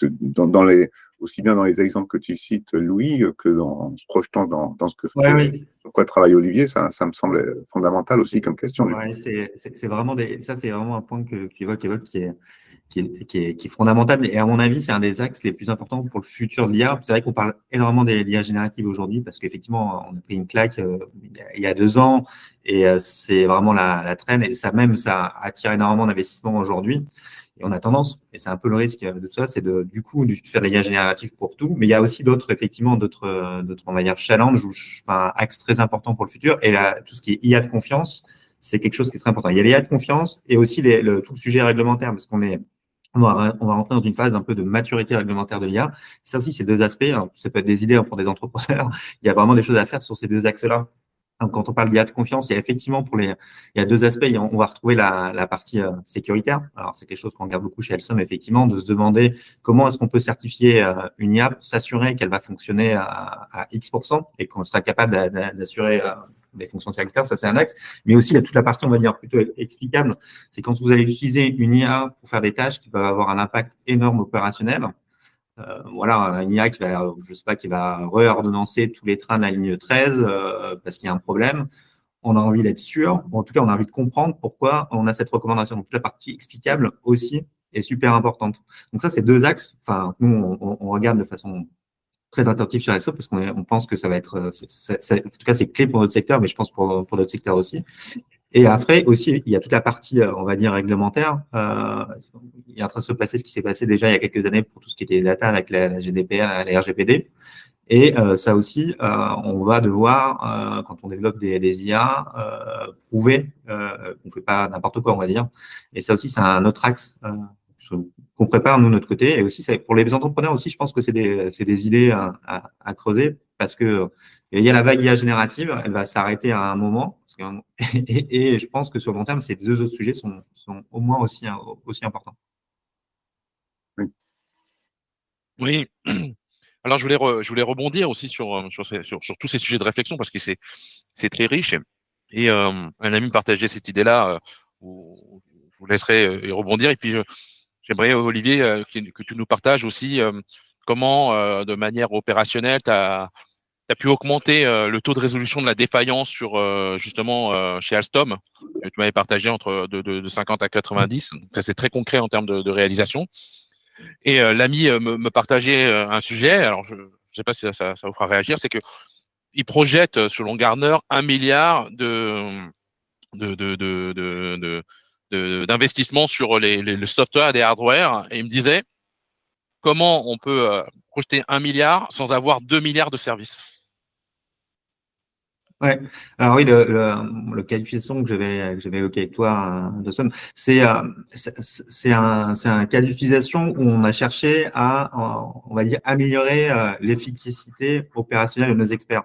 aussi bien dans les exemples que tu cites, Louis, que en se projetant dans ce que Oui. sur quoi travaille Olivier, ça me semble fondamental aussi comme question. Ouais, c'est vraiment ça, c'est vraiment un point que tu évoques qui est fondamental. Et à mon avis, c'est un des axes les plus importants pour le futur de l'IA. C'est vrai qu'on parle énormément des l'IA générative aujourd'hui parce qu'effectivement, on a pris une claque il y a 2 ans et c'est vraiment la traîne. Et ça attire énormément d'investissements aujourd'hui. Et on a tendance, et c'est un peu le risque de tout ça, c'est de faire de l'IA générative pour tout. Mais il y a aussi d'autres on va dire, challenges, axes très importants pour le futur. Et là, tout ce qui est IA de confiance, c'est quelque chose qui est très important. Il y a l'IA de confiance et aussi tout le sujet réglementaire, parce on va rentrer dans une phase un peu de maturité réglementaire de l'IA. Ça aussi, c'est 2 aspects. Alors, ça peut être des idées pour des entrepreneurs. Il y a vraiment des choses à faire sur ces 2 axes-là. Donc, quand on parle d'IA de confiance, il y a effectivement il y a 2 aspects. On va retrouver la partie sécuritaire. Alors, c'est quelque chose qu'on regarde beaucoup chez Elsom, effectivement, de se demander comment est-ce qu'on peut certifier une IA pour s'assurer qu'elle va fonctionner à X% et qu'on sera capable d'assurer des fonctions sécuritaires. Ça, c'est un axe. Mais aussi, il y a toute la partie, on va dire, plutôt explicable. C'est quand vous allez utiliser une IA pour faire des tâches qui peuvent avoir un impact énorme opérationnel. Voilà, une IA qui va reordonnancer tous les trains de la ligne 13 parce qu'il y a un problème. On a envie d'être sûr, ou en tout cas, on a envie de comprendre pourquoi on a cette recommandation. Donc, toute la partie explicable aussi est super importante. Donc, ça, c'est 2 axes. Enfin, nous, on regarde de façon très attentive sur ça parce qu'on pense que ça va être, en tout cas, c'est clé pour notre secteur, mais je pense pour d'autres secteurs aussi. Et après aussi, il y a toute la partie, on va dire, réglementaire. Il est en train de se passer ce qui s'est passé déjà il y a quelques années pour tout ce qui était data avec la GDPR, la RGPD. Et ça aussi, on va devoir, quand on développe des IA, prouver qu'on ne fait pas n'importe quoi, on va dire. Et ça aussi, c'est un autre axe qu'on prépare, nous, de notre côté. Et aussi, pour les entrepreneurs aussi, je pense que c'est des idées à creuser parce que il y a la vague IA générative, elle va s'arrêter à un moment. Et je pense que sur le long terme, ces 2 autres sujets sont au moins aussi importants. Oui. Alors, je voulais rebondir aussi sur tous ces sujets de réflexion parce que c'est très riche. Et un ami me partageait cette idée-là où je vous laisserai y rebondir. Et puis, j'aimerais, Olivier, que tu nous partages aussi comment, de manière opérationnelle, tu as pu augmenter le taux de résolution de la défaillance sur justement chez Alstom. Tu m'avais partagé entre de 50 à 90. Donc, ça, c'est très concret en termes de réalisation. Et l'ami me partageait un sujet. Alors, je ne sais pas si ça vous fera réagir. C'est que il projette, selon Gartner, 1 milliard d'investissement sur le software et les hardware. Et il me disait comment on peut projeter 1 milliard sans avoir 2 milliards de services. Ouais. Alors oui, le cas d'utilisation que j'avais évoqué avec toi, Dawson, c'est un cas d'utilisation où on a cherché à, on va dire, améliorer l'efficacité opérationnelle de nos experts.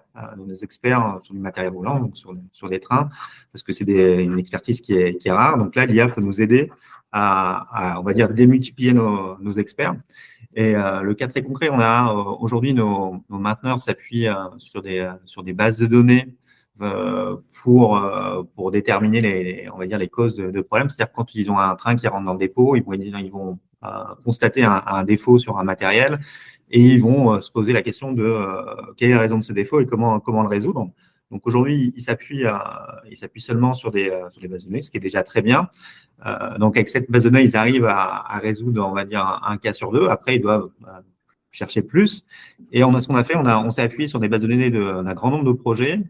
Sur du matériel roulant, donc sur des trains, parce que c'est une expertise qui est rare. Donc là, l'IA peut nous aider à on va dire, démultiplier nos experts. Et le cas très concret, on a aujourd'hui nos mainteneurs s'appuient sur des bases de données pour déterminer on va dire les causes de problèmes. C'est-à-dire quand ils ont un train qui rentre dans le dépôt, ils vont constater un défaut sur un matériel et ils vont se poser la question de quelle est la raison de ce défaut et comment le résoudre. Donc aujourd'hui, ils s'appuient seulement sur des bases de données, ce qui est déjà très bien. Donc avec cette base de données, ils arrivent à résoudre, on va dire, un cas sur 2. Après, ils doivent chercher plus. Et ce qu'on a fait, on s'est appuyé sur des bases de données d'un grand nombre de projets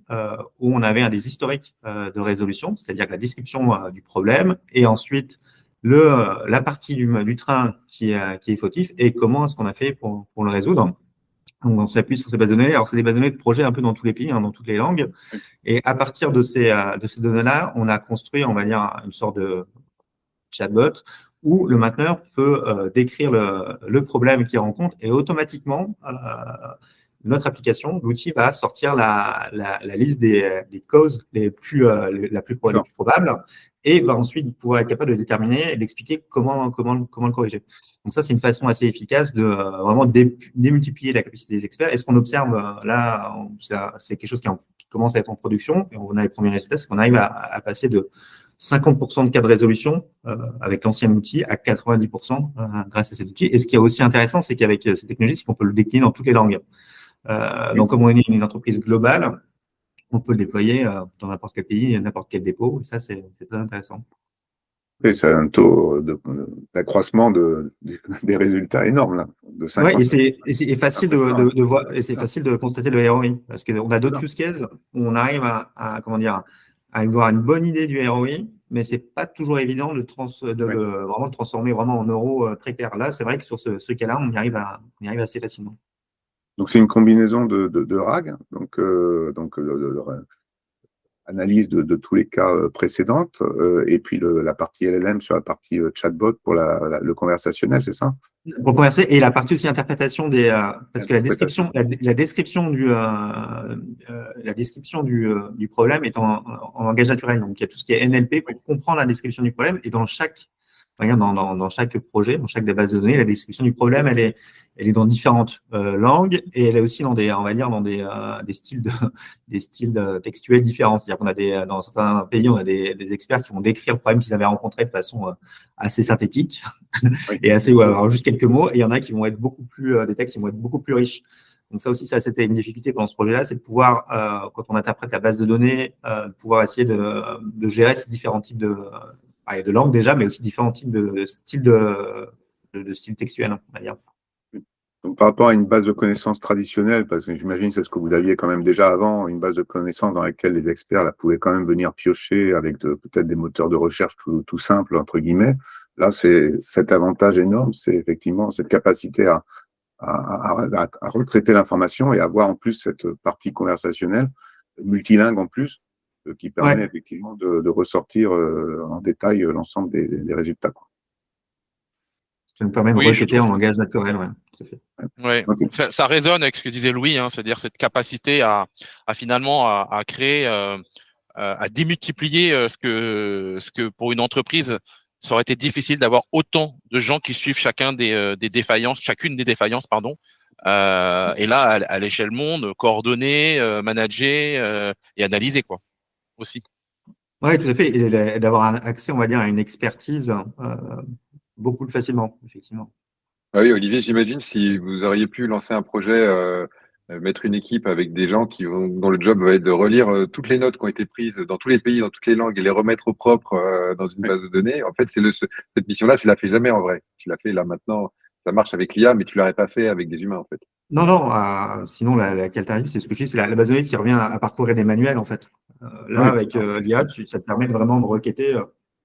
où on avait des historiques de résolution, c'est-à-dire la description du problème et ensuite la partie du train qui est fautif et comment est-ce qu'on a fait pour le résoudre. On s'appuie sur ces bases de données. Alors, c'est des bases de données de projet un peu dans tous les pays, dans toutes les langues. Et à partir de ces données-là, on a construit, on va dire, une sorte de chatbot où le mainteneur peut décrire le problème qu'il rencontre et automatiquement, notre application, l'outil va sortir la liste des causes les plus probables et va ensuite pouvoir être capable de déterminer et d'expliquer comment le corriger. Donc ça, c'est une façon assez efficace de vraiment démultiplier la capacité des experts. Et ce qu'on observe là, c'est quelque chose qui commence à être en production et on a les premiers résultats, c'est qu'on arrive à passer de 50% de cas de résolution avec l'ancien outil à 90% grâce à cet outil. Et ce qui est aussi intéressant, c'est qu'avec ces technologies, c'est qu'on peut le décliner dans toutes les langues. Donc, comme on est une entreprise globale, on peut le déployer dans n'importe quel pays, n'importe quel dépôt. Et ça, c'est très intéressant. Et c'est un taux d'accroissement des résultats énorme, là, de 50. Oui, et c'est facile de voir, et c'est facile de constater le ROI, parce qu'on a d'autres use cases où on arrive à avoir une bonne idée du ROI, mais c'est pas toujours évident vraiment le transformer vraiment en euros très clair. Là, c'est vrai que sur ce cas-là, on y arrive assez facilement. Donc, c'est une combinaison de RAG, donc analyse de tous les cas précédentes, et puis la partie LLM sur la partie chatbot pour le conversationnel, c'est ça? Pour converser, et la partie aussi interprétation parce que la description du problème est en langage naturel. Donc, il y a tout ce qui est NLP pour comprendre la description du problème. Et dans chaque projet, dans chaque des bases de données, la description du problème, elle est dans différentes langues et elle est aussi dans des styles textuels différents. C'est-à-dire qu'on a dans certains pays, on a des experts qui vont décrire le problème qu'ils avaient rencontré de façon assez synthétique et assez, alors juste quelques mots. Et il y en a qui vont être des textes qui vont être beaucoup plus riches. Donc ça aussi, c'était une difficulté pendant ce projet-là, c'est de pouvoir, quand on interprète la base de données, de pouvoir essayer de gérer ces différents types de langues déjà, mais aussi différents types de styles textuels, on va dire. Donc, par rapport à une base de connaissances traditionnelle, parce que j'imagine que c'est ce que vous aviez quand même déjà avant, une base de connaissances dans laquelle les experts là, pouvaient quand même venir piocher avec peut-être des moteurs de recherche tout simples, entre guillemets. Là, c'est cet avantage énorme, c'est effectivement cette capacité à retraiter l'information et avoir en plus cette partie conversationnelle, multilingue en plus, qui permet effectivement de ressortir en détail l'ensemble des résultats, quoi. Ça nous permet de rejeter en langage naturel, tout à fait. Ouais. Okay. Ça résonne avec ce que disait Louis, c'est-à-dire cette capacité à finalement à créer, à démultiplier ce que pour une entreprise, ça aurait été difficile d'avoir autant de gens qui suivent chacune des défaillances, pardon. Et là, à l'échelle monde, coordonner, manager et analyser, quoi, aussi. Oui, tout à fait. Et d'avoir accès, on va dire, à une expertise beaucoup plus facilement, effectivement. Ah oui, Olivier, j'imagine si vous auriez pu lancer un projet, mettre une équipe avec des gens dont le job va être de relire toutes les notes qui ont été prises dans tous les pays, dans toutes les langues et les remettre au propre dans une base de données. En fait, cette mission-là, tu l'as fait jamais en vrai. Tu l'as fait là maintenant. Ça marche avec l'IA, mais tu l'aurais pas fait avec des humains, en fait. Non. Sinon, l'alternative, c'est ce que je dis, c'est la base de données qui revient à parcourir des manuels, en fait. Avec l'IA, ça te permet vraiment de requêter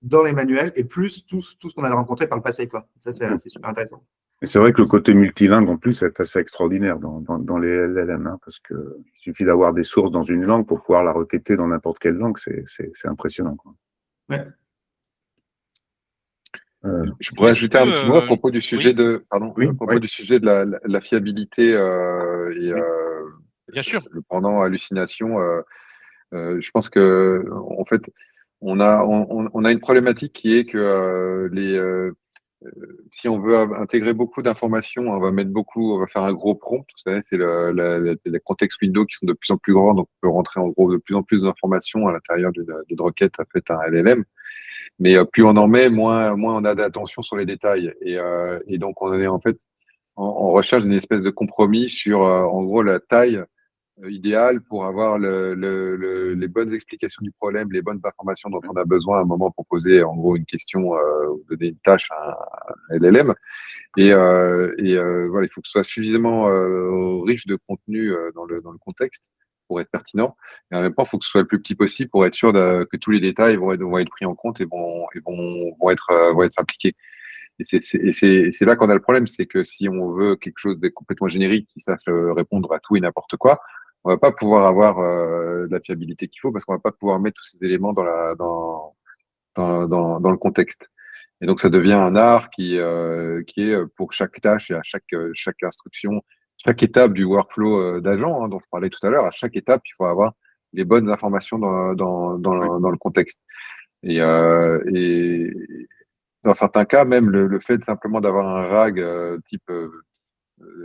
dans les manuels et plus tout ce qu'on a rencontré par le passé, quoi. Ça, c'est super intéressant. Et c'est vrai que le côté multilingue, en plus, est assez extraordinaire dans les LLM, parce qu'il suffit d'avoir des sources dans une langue pour pouvoir la requêter dans n'importe quelle langue. C'est impressionnant, quoi. Ouais. Je pourrais ajouter un petit mot à propos du sujet du sujet de la fiabilité Bien sûr. le pendant hallucination. Je pense que en fait, on a une problématique qui est que si on veut intégrer beaucoup d'informations, on va faire un gros prompt. Vous savez, c'est les context windows qui sont de plus en plus grands, donc on peut rentrer en gros de plus en plus d'informations à l'intérieur d'une requête faite à un LLM. Mais plus on en met, moins on a d'attention sur les détails. Et donc on est en fait en recherche d'une espèce de compromis sur en gros la taille idéal pour avoir les bonnes explications du problème, les bonnes informations dont on a besoin à un moment pour poser en gros une question ou donner une tâche à un LLM. Et voilà, il faut que ce soit suffisamment riche de contenu dans le contexte pour être pertinent. Et en même temps, il faut que ce soit le plus petit possible pour être sûr que tous les détails vont être pris en compte et vont être appliqués. Et c'est là qu'on a le problème, c'est que si on veut quelque chose de complètement générique qui sache répondre à tout et n'importe quoi, on va pas pouvoir avoir la fiabilité qu'il faut parce qu'on va pas pouvoir mettre tous ces éléments dans le contexte. Et donc, ça devient un art qui est pour chaque tâche et à chaque instruction, chaque étape du workflow d'agent, dont je parlais tout à l'heure, à chaque étape, il faut avoir les bonnes informations dans le contexte. Et dans certains cas, même le fait simplement d'avoir un RAG type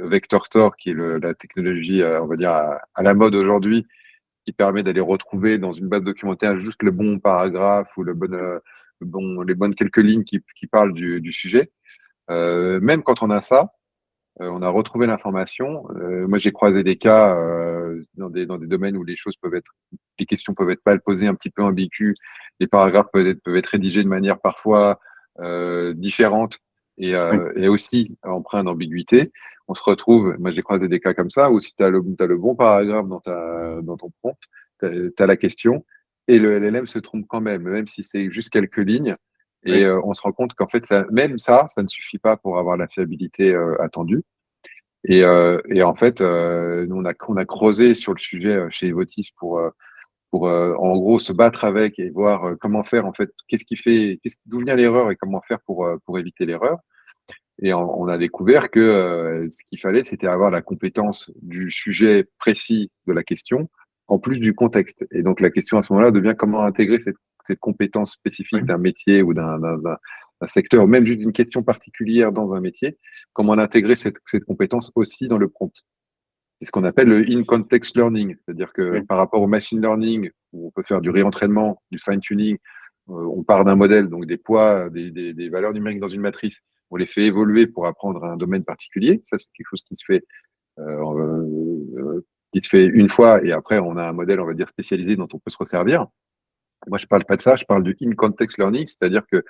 Vector Store, qui est la technologie, on va dire, à la mode aujourd'hui, qui permet d'aller retrouver dans une base documentaire juste le bon paragraphe ou les bonnes quelques lignes qui parlent du sujet. Même quand on a ça, on a retrouvé l'information. Moi, j'ai croisé des cas dans des domaines où les questions peuvent être mal posées, un petit peu ambiguës, les paragraphes peuvent être rédigés de manière parfois différente et aussi empreint d'ambiguïté. On se retrouve, moi j'ai croisé des cas comme ça, où si tu as le bon paragraphe dans ton prompt, tu as la question, et le LLM se trompe quand même si c'est juste quelques lignes. Et on se rend compte qu'en fait, ça ne suffit pas pour avoir la fiabilité attendue. Et en fait, nous, on a creusé sur le sujet chez Evotis pour en gros se battre avec et voir comment faire en fait, d'où vient l'erreur et comment faire pour éviter l'erreur. Et on a découvert que ce qu'il fallait, c'était avoir la compétence du sujet précis de la question, en plus du contexte. Et donc la question à ce moment-là devient comment intégrer cette compétence spécifique d'un métier ou d'un secteur, ou même juste d'une question particulière dans un métier, comment intégrer cette compétence aussi dans le prompt. C'est ce qu'on appelle le in-context learning, c'est-à-dire que par rapport au machine learning, où on peut faire du réentraînement, du fine-tuning, on part d'un modèle, donc des poids, des valeurs numériques dans une matrice, on les fait évoluer pour apprendre un domaine particulier. Ça, c'est quelque chose qui se fait une fois, et après, on a un modèle, on va dire, spécialisé dont on peut se resservir. Moi, je parle pas de ça, je parle du in-context learning, c'est-à-dire que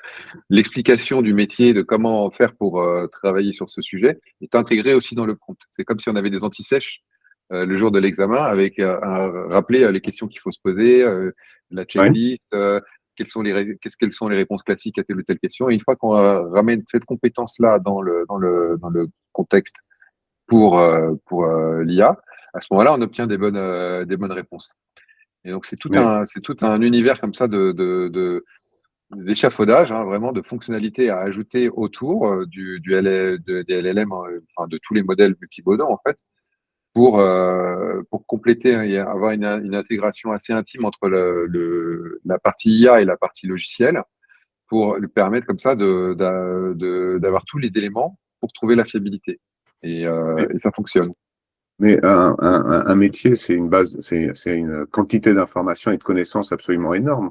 l'explication du métier, de comment faire pour travailler sur ce sujet, est intégrée aussi dans le prompt. C'est comme si on avait des anti-sèches le jour de l'examen, avec rappeler les questions qu'il faut se poser, la checklist, quelles sont les réponses classiques à telle ou telle question. Et une fois qu'on ramène cette compétence-là dans le contexte pour l'IA, à ce moment-là, on obtient des bonnes réponses. Et donc, c'est tout un univers comme ça d'échafaudage, vraiment de fonctionnalités à ajouter autour des LLM, enfin, de tous les modèles multimodaux, en fait, pour compléter et avoir une intégration assez intime entre la partie IA et la partie logicielle, pour lui permettre comme ça d'avoir tous les éléments pour trouver la fiabilité. Et ça fonctionne. Mais un métier, c'est une base, c'est une quantité d'informations et de connaissances absolument énorme.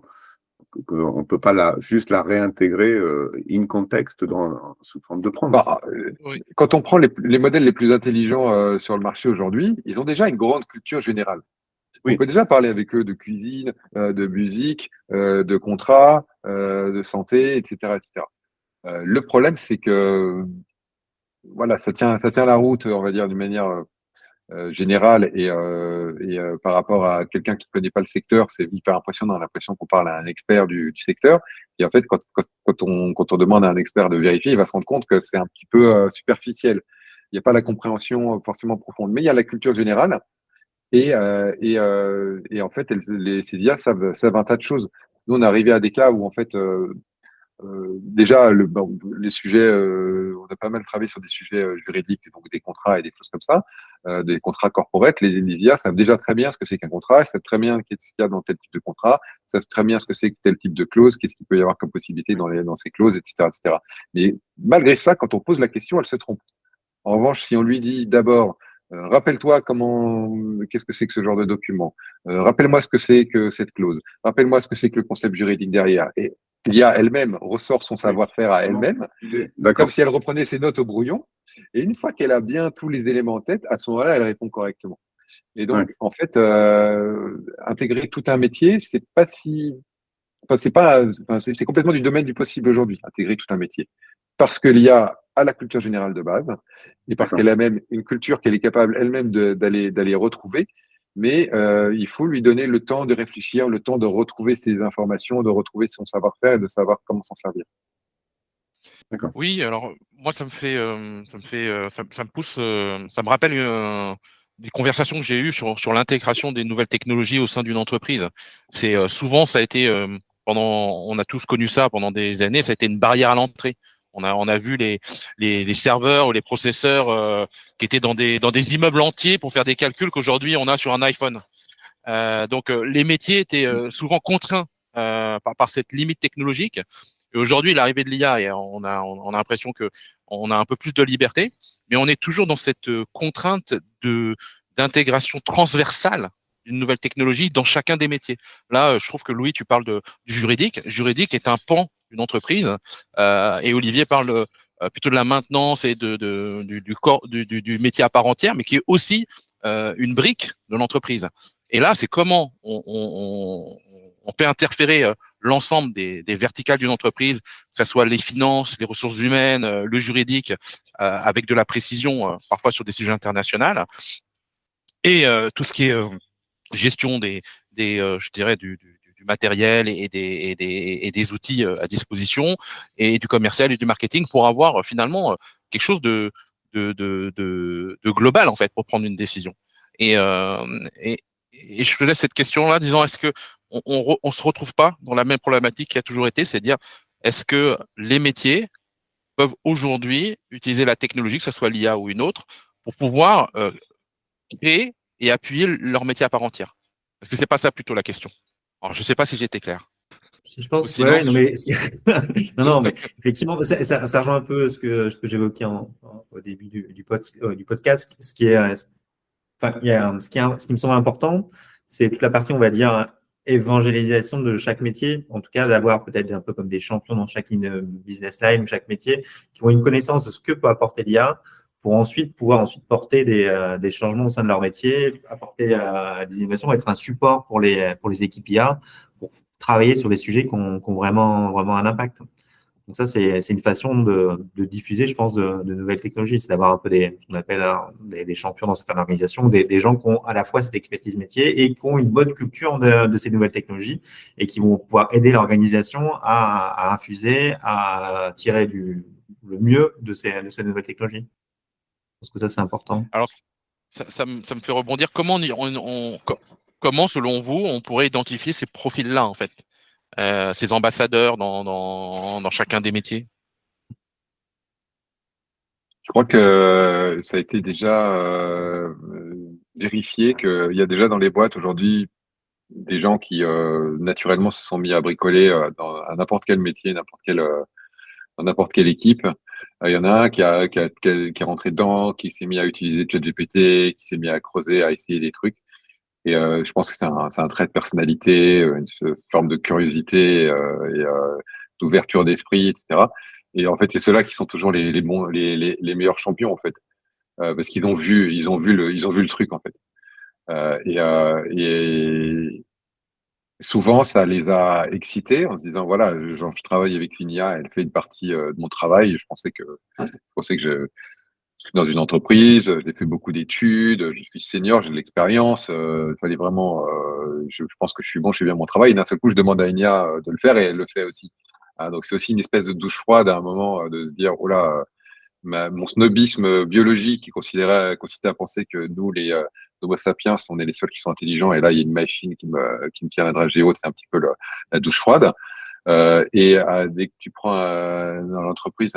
On ne peut pas juste la réintégrer in contexte sous forme de prompt. Oui. Quand on prend les modèles les plus intelligents sur le marché aujourd'hui, ils ont déjà une grande culture générale. Oui. On peut déjà parler avec eux de cuisine, de musique, de contrat, de santé, etc., etc. Le problème, c'est que voilà, ça tient la route, on va dire, d'une manière générale et par rapport à quelqu'un qui ne connaît pas le secteur, c'est hyper impressionnant. On a l'impression qu'on parle à un expert du secteur. Et en fait, quand on demande à un expert de vérifier, il va se rendre compte que c'est un petit peu superficiel. Il n'y a pas la compréhension forcément profonde, mais il y a la culture générale. Et en fait, ces IA savent un tas de choses. Nous, on est arrivé à des cas où en fait déjà, les sujets, on a pas mal travaillé sur des sujets juridiques, donc des contrats et des choses comme ça, des contrats corporate. Les IA savent déjà très bien ce que c'est qu'un contrat, savent très bien qu'est-ce qu'il y a dans tel type de contrat, savent très bien ce que c'est que tel type de clause, qu'est-ce qu'il peut y avoir comme possibilité dans ces clauses, etc., etc. Mais malgré ça, quand on pose la question, elle se trompe. En revanche, si on lui dit d'abord, rappelle-toi qu'est-ce que c'est que ce genre de document, rappelle-moi ce que c'est que cette clause, rappelle-moi ce que c'est que le concept juridique derrière, et l'IA elle-même ressort son savoir-faire à elle-même, comme si elle reprenait ses notes au brouillon, et une fois qu'elle a bien tous les éléments en tête, à ce moment-là, elle répond correctement. Et donc, en fait, intégrer tout un métier, c'est complètement du domaine du possible aujourd'hui, intégrer tout un métier. Parce que l'IA a la culture générale de base, et parce qu'elle a même une culture qu'elle est capable elle-même d'aller retrouver, mais il faut lui donner le temps de réfléchir, le temps de retrouver ses informations, de retrouver son savoir-faire et de savoir comment s'en servir. Oui, alors moi ça me pousse, ça me rappelle des conversations que j'ai eues sur l'intégration des nouvelles technologies au sein d'une entreprise. C'est souvent ça a été on a tous connu ça pendant des années, ça a été une barrière à l'entrée. On a vu les serveurs ou les processeurs qui étaient dans des immeubles entiers pour faire des calculs qu'aujourd'hui on a sur un iPhone. Donc les métiers étaient souvent contraints par cette limite technologique. Et aujourd'hui, l'arrivée de l'IA, et on a l'impression que on a un peu plus de liberté, mais on est toujours dans cette contrainte d'intégration transversale d'une nouvelle technologie dans chacun des métiers. Là, je trouve que Louis, tu parles du juridique. Juridique est un pan d'une entreprise, et Olivier parle plutôt de la maintenance et du corps du métier à part entière, mais qui est aussi une brique de l'entreprise. Et là, c'est comment on peut interférer l'ensemble des verticales d'une entreprise, que ce soit les finances, les ressources humaines, le juridique, avec de la précision, parfois sur des sujets internationaux, et tout ce qui est gestion je dirais, du matériel et des outils à disposition, et du commercial et du marketing pour avoir finalement quelque chose de global, en fait, pour prendre une décision. Et, euh, et, et je te laisse cette question-là, disant, est-ce que on se retrouve pas dans la même problématique qui a toujours été, c'est à dire, est-ce que les métiers peuvent aujourd'hui utiliser la technologie, que ce soit l'IA ou une autre, pour pouvoir créer et appuyer leur métier à part entière? Est-ce que c'est pas ça plutôt la question? Alors, je sais pas si j'étais clair. Je Ou pense, sinon, ouais, non, mais, non, mais effectivement, ça rejoint un peu ce que j'évoquais au début du podcast. Ce qui est, enfin, ce qui me semble important, c'est toute la partie, on va dire, évangélisation de chaque métier. En tout cas, d'avoir peut-être un peu comme des champions dans chaque business line, chaque métier, qui ont une connaissance de ce que peut apporter l'IA pour ensuite pouvoir porter des changements au sein de leur métier, apporter des innovations, être un support pour les équipes IA, pour travailler sur des sujets qui ont vraiment un impact. Donc ça, c'est une façon de diffuser, je pense, de nouvelles technologies. C'est d'avoir un peu ce qu'on appelle des champions dans certaines organisations, des gens qui ont à la fois cette expertise métier et qui ont une bonne culture de ces nouvelles technologies et qui vont pouvoir aider l'organisation à infuser, à tirer le mieux de ces nouvelles technologies. Parce que ça, c'est important. alors ça me fait rebondir. Comment, selon vous, on pourrait identifier ces profils-là, en fait, ces ambassadeurs dans chacun des métiers? Je crois que ça a été déjà vérifié qu'il y a déjà dans les boîtes aujourd'hui des gens qui naturellement se sont mis à bricoler à n'importe quel métier, dans n'importe quelle équipe. Il y en a un qui est rentré dedans, qui s'est mis à utiliser ChatGPT, qui s'est mis à creuser, à essayer des trucs. Et je pense que c'est un trait de personnalité, forme de curiosité et d'ouverture d'esprit, etc. Et en fait, c'est ceux-là qui sont toujours les bons, les meilleurs champions en fait, parce ils ont vu le truc en fait. Et souvent, ça les a excités en se disant voilà, genre, je travaille avec une IA, elle fait une partie de mon travail. Je pensais que je suis dans une entreprise, j'ai fait beaucoup d'études, je suis senior, j'ai de l'expérience. Il fallait vraiment, je pense que je suis bon, je fais bien mon travail. Et d'un seul coup, je demande à une IA de le faire et elle le fait aussi. Ah, donc c'est aussi une espèce de douche froide à un moment de se dire oh là, mon snobisme biologique qui consistait à penser que nous, les Homo sapiens, on est les seuls qui sont intelligents, et là, il y a une machine qui me tient à dragée haute, c'est un petit peu la douche froide. Dès que tu prends dans l'entreprise,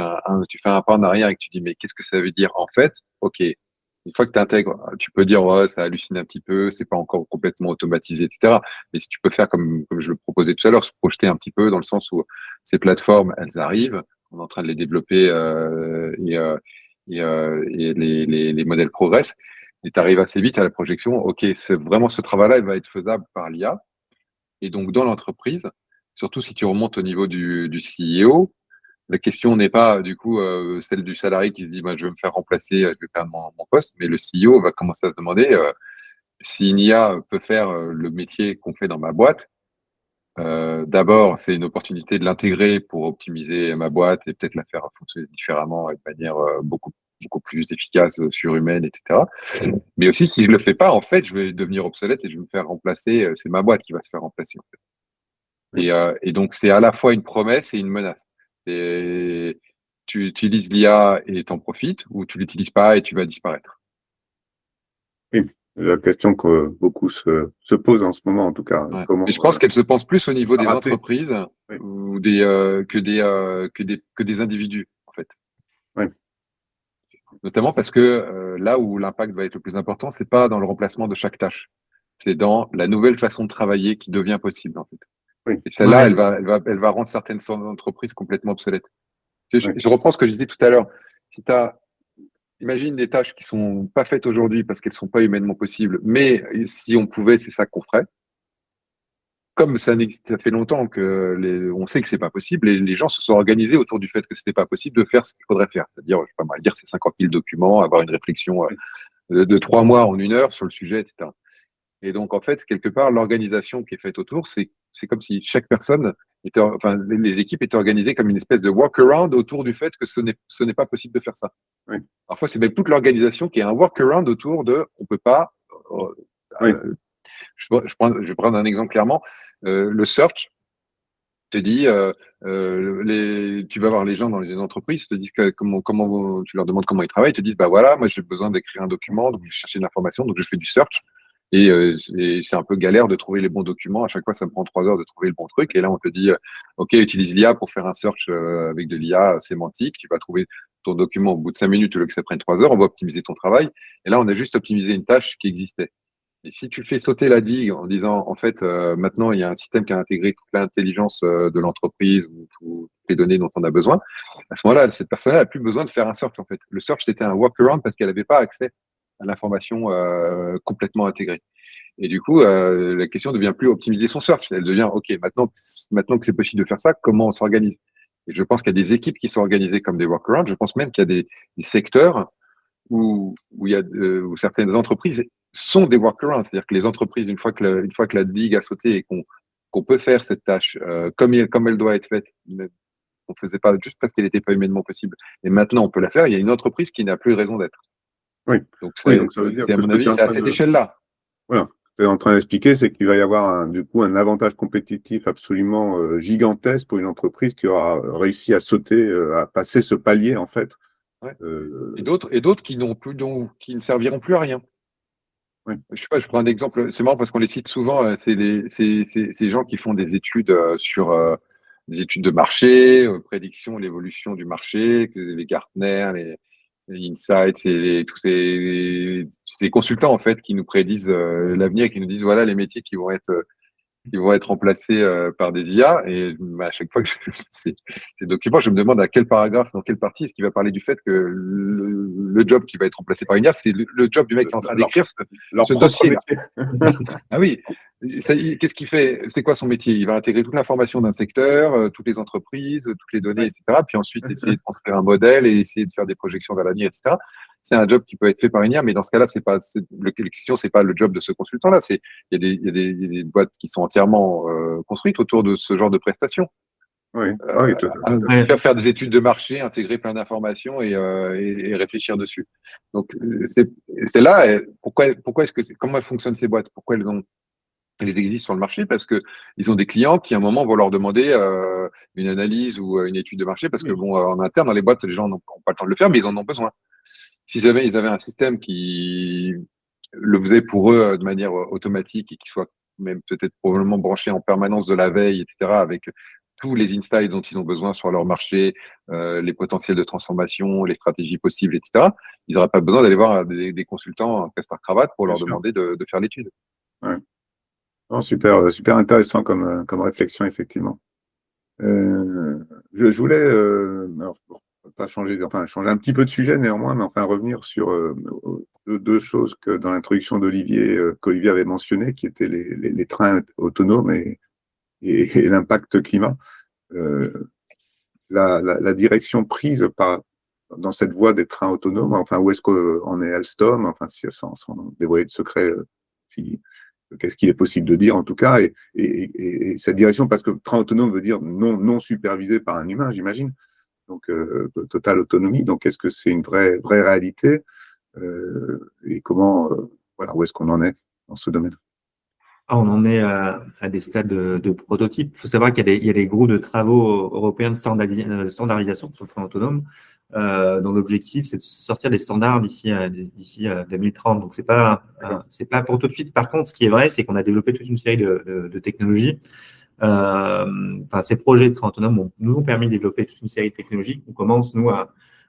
tu fais un pas en arrière et que tu dis, mais qu'est-ce que ça veut dire en fait? Ok, une fois que tu intègres, tu peux dire, ouais, ça hallucine un petit peu, c'est pas encore complètement automatisé, etc. Mais si tu peux faire comme je le proposais tout à l'heure, se projeter un petit peu dans le sens où ces plateformes, elles arrivent, on est en train de les développer et les modèles progressent. Et tu arrives assez vite à la projection. OK, c'est vraiment ce travail-là, il va être faisable par l'IA. Et donc, dans l'entreprise, surtout si tu remontes au niveau du CEO, la question n'est pas du coup celle du salarié qui se dit bah, je vais me faire remplacer, je vais perdre mon poste, mais le CEO va commencer à se demander si une IA peut faire le métier qu'on fait dans ma boîte. D'abord, c'est une opportunité de l'intégrer pour optimiser ma boîte et peut-être la faire fonctionner différemment et de manière beaucoup plus efficace, surhumaine, etc. Mais aussi, si je le fais pas, en fait, je vais devenir obsolète et je vais me faire remplacer. C'est ma boîte qui va se faire remplacer. En fait. Et donc, c'est à la fois une promesse et une menace. Et tu utilises l'IA et t'en profites, ou tu l'utilises pas et tu vas disparaître. La question que beaucoup se posent en ce moment, en tout cas. Ouais. Comment Et je pense qu'elle se pense plus au niveau des rater. entreprises Oui. ou que des individus, en fait. Oui. Notamment parce que là où l'impact va être le plus important, c'est pas dans le remplacement de chaque tâche. C'est dans la nouvelle façon de travailler qui devient possible, en fait. Oui. Et celle-là, Ouais. elle va rendre certaines entreprises complètement obsolètes. Je Oui. reprends ce que je disais tout à l'heure. Si imagine des tâches qui sont pas faites aujourd'hui parce qu'elles sont pas humainement possibles, mais si on pouvait, c'est ça qu'on ferait. Comme ça fait longtemps on sait que c'est pas possible, les gens se sont organisés autour du fait que c'était pas possible de faire ce qu'il faudrait faire. C'est-à-dire, je sais pas mal dire, c'est 50 000 documents, avoir une réflexion de 3 mois en 1 heure sur le sujet, etc. Et donc, en fait, quelque part, l'organisation qui est faite autour, c'est comme si chaque personne les équipes étaient organisées comme une espèce de workaround autour du fait que ce n'est pas possible de faire ça. Oui. Parfois, c'est même toute l'organisation qui est un workaround autour de, on peut pas, Oui. je vais prendre un exemple clairement, le search te dit, tu vas voir les gens dans les entreprises, te disent tu leur demandes comment ils travaillent, ils te disent, bah voilà, moi j'ai besoin d'écrire un document, donc je cherche une information, donc je fais du search. Et c'est un peu galère de trouver les bons documents. À chaque fois, ça me prend 3 heures de trouver le bon truc. Et là, on te dit, OK, utilise l'IA pour faire un search avec de l'IA sémantique. Tu vas trouver ton document au bout de 5 minutes au lieu que ça prenne 3 heures. On va optimiser ton travail. Et là, on a juste optimisé une tâche qui existait. Et si tu fais sauter la digue en disant, en fait, maintenant, il y a un système qui a intégré toute l'intelligence de l'entreprise ou toutes les données dont on a besoin, à ce moment-là, cette personne-là n'a plus besoin de faire un search, en fait. Le search, c'était un workaround parce qu'elle n'avait pas accès à l'information complètement intégrée. Et du coup, la question ne devient plus optimiser son search. Elle devient, OK, maintenant que c'est possible de faire ça, comment on s'organise? Et je pense qu'il y a des équipes qui sont organisées comme des workarounds. Je pense même qu'il y a des secteurs où certaines entreprises sont des workarounds. C'est-à-dire que les entreprises, une fois que la digue a sauté et qu'on peut faire cette tâche comme elle doit être faite, on ne faisait pas juste parce qu'elle n'était pas humainement possible. Et maintenant, on peut la faire. Il y a une entreprise qui n'a plus raison d'être. Oui. Donc, Donc ça veut dire à que mon ce que avis, tu es en c'est à train cette de... échelle-là. Voilà. Tu es en train d'expliquer, c'est qu'il va y avoir du coup un avantage compétitif absolument gigantesque pour une entreprise qui aura réussi à sauter, à passer ce palier en fait. Ouais. Et d'autres qui qui ne serviront plus à rien. Oui. Je sais pas, je prends un exemple. C'est marrant parce qu'on les cite souvent. C'est ces gens qui font des études sur des études de marché, prédiction, l'évolution du marché, les Gartner, les Insights, et tous ces consultants en fait qui nous prédisent l'avenir et qui nous disent voilà les métiers qui vont être remplacés par des IA. Et à chaque fois que ces documents, je me demande à quel paragraphe, dans quelle partie est-ce qu'il va parler du fait que le job qui va être remplacé par une IA, c'est le job du mec qui est en train d'écrire Leur ce propre dossier-là. métier. Ah oui, qu'est-ce qu'il fait? C'est quoi son métier? Il va intégrer toute l'information d'un secteur, toutes les entreprises, toutes les données, etc. Puis ensuite, essayer de construire un modèle et essayer de faire des projections vers l'avenir, etc. C'est un job qui peut être fait par une IA, mais dans ce cas-là, l'exception, c'est pas le job de ce consultant-là. Il y a des boîtes qui sont entièrement construites autour de ce genre de prestations. Oui, oui, tout à fait. Faire des études de marché, intégrer plein d'informations et réfléchir dessus. Donc, c'est là, pourquoi comment fonctionnent ces boîtes? Pourquoi elles existent sur le marché? Parce que ils ont des clients qui, à un moment, vont leur demander une analyse ou une étude de marché parce que, bon, en interne, dans les boîtes, les gens n'ont pas le temps de le faire, mais ils en ont besoin. Ils avaient un système qui le faisait pour eux de manière automatique et qui soit même peut-être probablement branché en permanence de la veille, etc., avec tous les insights dont ils ont besoin sur leur marché, les potentiels de transformation, les stratégies possibles, etc., ils n'auraient pas besoin d'aller voir des consultants en costard-cravate pour Bien leur sûr. demander de faire l'étude. Ouais. Non, super intéressant comme réflexion, effectivement. Je voulais alors, pas changer un petit peu de sujet néanmoins, mais enfin revenir sur deux choses que dans l'introduction d'Olivier, qu'Olivier avait mentionné, qui étaient les trains autonomes et l'impact climat. La direction prise dans cette voie des trains autonomes, enfin où est-ce qu'on est Alstom, enfin sans dévoiler de secret, qu'est-ce qu'il est possible de dire en tout cas, et cette direction, parce que train autonome veut dire non supervisé par un humain, j'imagine, donc totale autonomie. Donc est-ce que c'est une vraie réalité et comment, voilà, où est-ce qu'on en est dans ce domaine? On en est à des stades de prototype. Il faut savoir qu'il y a des groupes de travaux européens de standardisation sur le train autonome, dont l'objectif, c'est de sortir des standards d'ici 2030. Donc, c'est pas pour tout de suite. Par contre, ce qui est vrai, c'est qu'on a développé toute une série de technologies. Ces projets de train autonome nous ont permis de développer toute une série de technologies qu'on commence, nous,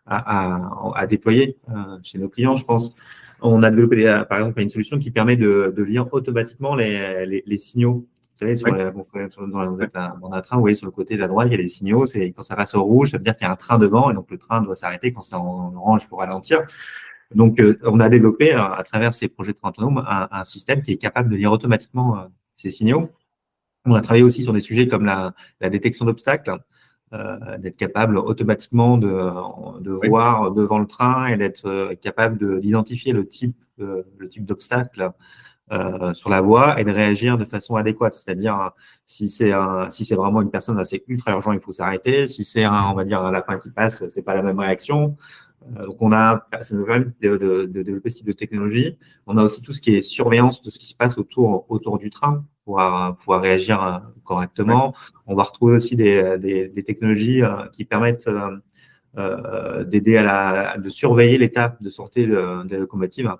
à déployer chez nos clients, je pense. On a développé, par exemple, une solution qui permet de lire automatiquement les signaux. Vous savez, dans un train, vous voyez sur le côté de la droite, il y a les signaux. Quand ça passe au rouge, ça veut dire qu'il y a un train devant et donc le train doit s'arrêter. Quand c'est en orange, il faut ralentir. Donc, on a développé à travers ces projets de train autonome un système qui est capable de lire automatiquement ces signaux. On a travaillé aussi sur des sujets comme la détection d'obstacles. D'être capable automatiquement de voir devant le train et d'être capable d'identifier le type d'obstacle sur la voie et de réagir de façon adéquate. C'est-à-dire, si c'est vraiment une personne assez ultra urgent, il faut s'arrêter. Si c'est on va dire, un lapin qui passe, c'est pas la même réaction. Donc, ça nous permet de développer ce type de technologie. On a aussi tout ce qui est surveillance de ce qui se passe autour du train pour pouvoir réagir correctement. Ouais. On va retrouver aussi des technologies qui permettent d'aider de surveiller l'état de santé des locomotives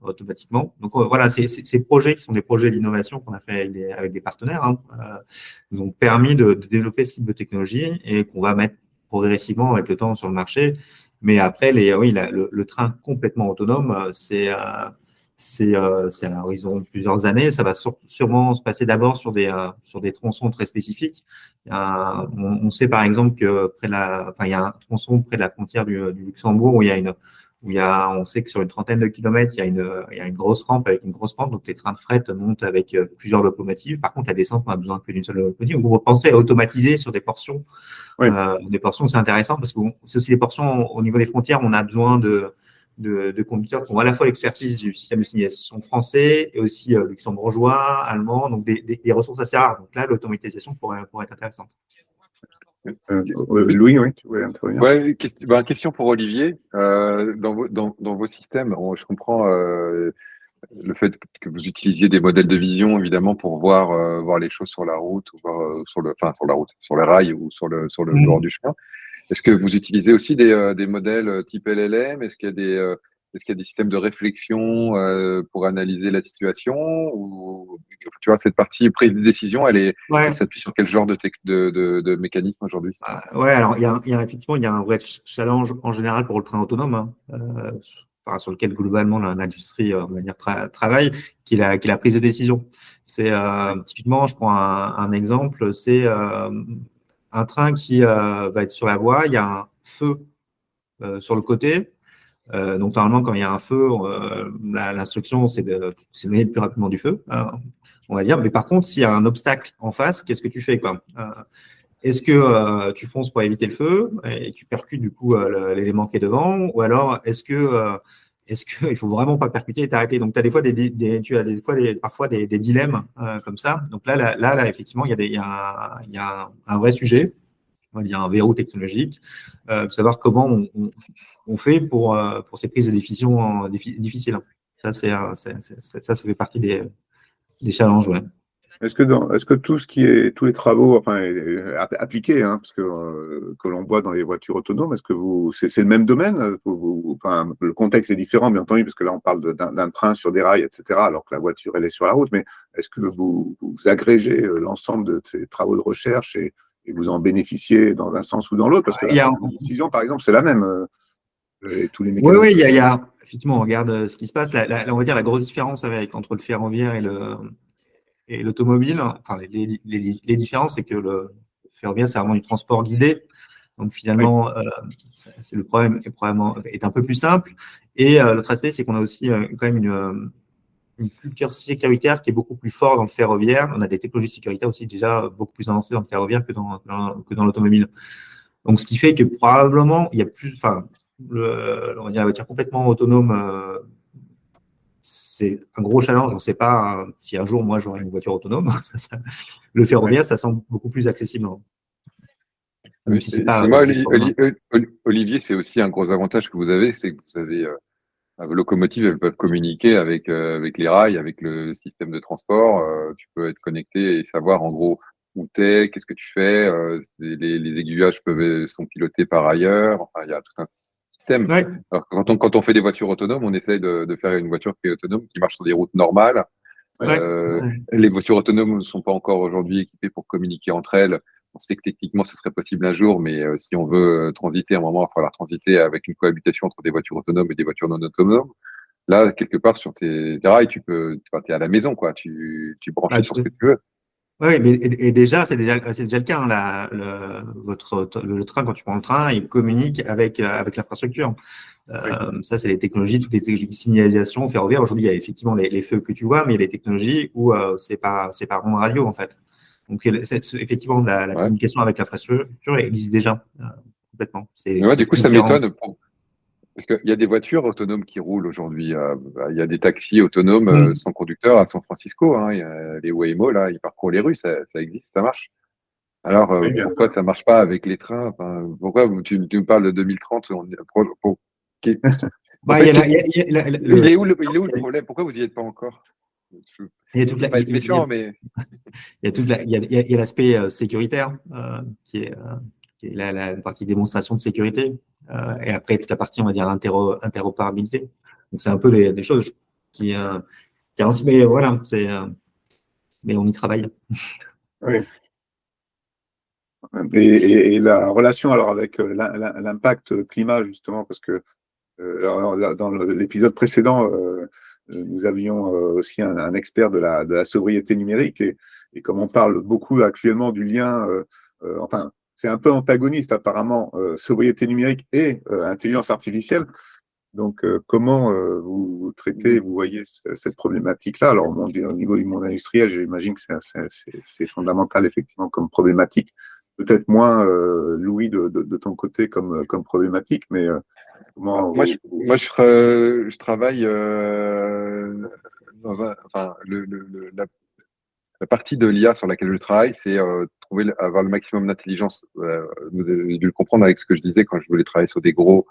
automatiquement. Donc voilà, ces projets qui sont des projets d'innovation qu'on a fait avec des partenaires nous ont permis de développer ce type de technologie et qu'on va mettre progressivement avec le temps sur le marché. Mais après, le train complètement autonome, c'est à l'horizon de plusieurs années. Ça va sûrement se passer d'abord sur des tronçons très spécifiques. On sait par exemple que il y a un tronçon près de la frontière du Luxembourg où on sait que sur une trentaine de kilomètres, il y a une grosse rampe avec une grosse pente. Donc, les trains de fret montent avec plusieurs locomotives. Par contre, la descente, on a besoin que d'une seule locomotive. Donc, on pensait à automatiser sur des portions. Oui. Des portions, c'est intéressant parce que c'est aussi des portions au niveau des frontières. On a besoin de conducteurs qui ont à la fois l'expertise du système de signalisation français et aussi luxembourgeois, allemand. Donc, des ressources assez rares. Donc là, l'automatisation pourrait être intéressante. Louis, oui, tu voulais intervenir. Ouais, question pour Olivier. Dans vos systèmes, je comprends le fait que vous utilisiez des modèles de vision, évidemment, pour voir les choses sur la route, ou voir sur les rails ou sur le bord du chemin. Est-ce que vous utilisez aussi des modèles type LLM? Est-ce qu'il y a des systèmes de réflexion pour analyser la situation, ou tu vois, cette partie prise de décision, elle s'appuie sur quel genre de mécanisme aujourd'hui? Ouais, alors effectivement, il y a un vrai challenge en général pour le train autonome, sur lequel globalement l'industrie on va dire, travaille, qui est la prise de décision. C'est typiquement, je prends un exemple, c'est un train qui va être sur la voie, il y a un feu sur le côté. Donc, normalement, quand il y a un feu, l'instruction, c'est de s'éloigner le plus rapidement du feu, on va dire. Mais par contre, s'il y a un obstacle en face, qu'est-ce que tu fais, quoi? Est-ce que tu fonces pour éviter le feu et tu percutes du coup l'élément qui est devant, ou alors est-ce que il faut vraiment pas percuter et t'arrêter? Donc, tu as des fois parfois des dilemmes comme ça. Donc là, effectivement, il y a un vrai sujet. Il y a un verrou technologique, de savoir comment on fait pour ces prises de décision difficiles. Ça, ça fait partie des challenges, ouais. Est-ce que tous les travaux, appliqués, parce que l'on voit dans les voitures autonomes, est-ce que c'est le même domaine? Le contexte est différent, bien entendu, parce que là, on parle d'un train sur des rails, etc., alors que la voiture, elle est sur la route. Mais est-ce que vous agrégez l'ensemble de ces travaux de recherche et vous en bénéficiez dans un sens ou dans l'autre? Parce que la décision, par exemple, c'est la même. Tous les mécanismes. Oui, effectivement, on regarde ce qui se passe. On va dire la grosse différence entre le ferroviaire et l'automobile, les différences, c'est que le ferroviaire, c'est vraiment du transport guidé. Donc, finalement, c'est le problème est un peu plus simple. Et l'autre aspect, c'est qu'on a aussi quand même une culture sécuritaire qui est beaucoup plus forte dans le ferroviaire. On a des technologies sécuritaires aussi déjà beaucoup plus avancées dans le ferroviaire que dans l'automobile. Donc, ce qui fait que probablement, il y a plus, on va dire la voiture complètement autonome, c'est un gros challenge. On ne sait pas si un jour, moi, j'aurai une voiture autonome. Le ferroviaire, ça semble beaucoup plus accessible. Olivier, c'est aussi un gros avantage que vous avez, c'est que vous avez locomotives, elles peuvent communiquer avec les rails, avec le système de transport. Tu peux être connecté et savoir en gros où t'es, qu'est-ce que tu fais. Les aiguillages sont pilotés par ailleurs. Enfin, il y a tout un système. Ouais. Alors, quand on fait des voitures autonomes, on essaye de faire une voiture qui est autonome, qui marche sur des routes normales. Ouais. Les voitures autonomes ne sont pas encore aujourd'hui équipées pour communiquer entre elles. On sait que techniquement, ce serait possible un jour, mais si on veut transiter, à un moment, il va falloir transiter avec une cohabitation entre des voitures autonomes et des voitures non autonomes. Là, quelque part, sur tes rails, t'es à la maison, quoi. Tu branches Ah, sur ce que tu veux. Oui, mais et déjà, c'est déjà le cas. Hein, le train, quand tu prends le train, il communique avec l'infrastructure. Ça, c'est les technologies, toutes les technologies de signalisation ferroviaire. Aujourd'hui, il y a effectivement les feux que tu vois, mais il y a les technologies où c'est par ondes radio, en fait. Donc, effectivement, la Ouais. communication avec l'infrastructure existe déjà complètement. Mais ouais, du coup, ça différent. m'étonne. Parce qu'il y a des voitures autonomes qui roulent aujourd'hui. Il y a des taxis autonomes sans conducteur à San Francisco. Hein. Il y a les Waymo, là, ils parcourent les rues, ça existe, ça marche. Alors, Oui, bien pourquoi sûr. ça marche pas avec les trains? Enfin, pourquoi tu me parles de 2030 qui- En Bah, fait, il il est où le problème? Pourquoi vous n'y êtes pas encore? Je ne y a toute veux pas être méchant, mais il y a l'aspect sécuritaire qui est la partie démonstration de sécurité et après toute la partie, on va dire, interopérabilité. Donc, c'est un peu les choses qui avancent. Mais voilà, mais on y travaille. Oui. Et la relation alors avec l'impact climat, justement, parce que alors, là, dans l'épisode précédent, nous avions aussi un expert de la sobriété numérique et comme on parle beaucoup actuellement du lien, enfin, c'est un peu antagoniste apparemment, sobriété numérique et intelligence artificielle. Donc, comment vous traitez, vous voyez cette problématique-là? Alors, au niveau du monde industriel, j'imagine que c'est fondamental effectivement comme problématique. Peut-être moins, Louis, de ton côté comme problématique, mais comment moi, vous... je travaille enfin, la partie de l'IA sur laquelle je travaille, c'est avoir le maximum d'intelligence. Vous avez dû le comprendre avec ce que je disais quand je voulais travailler sur des gros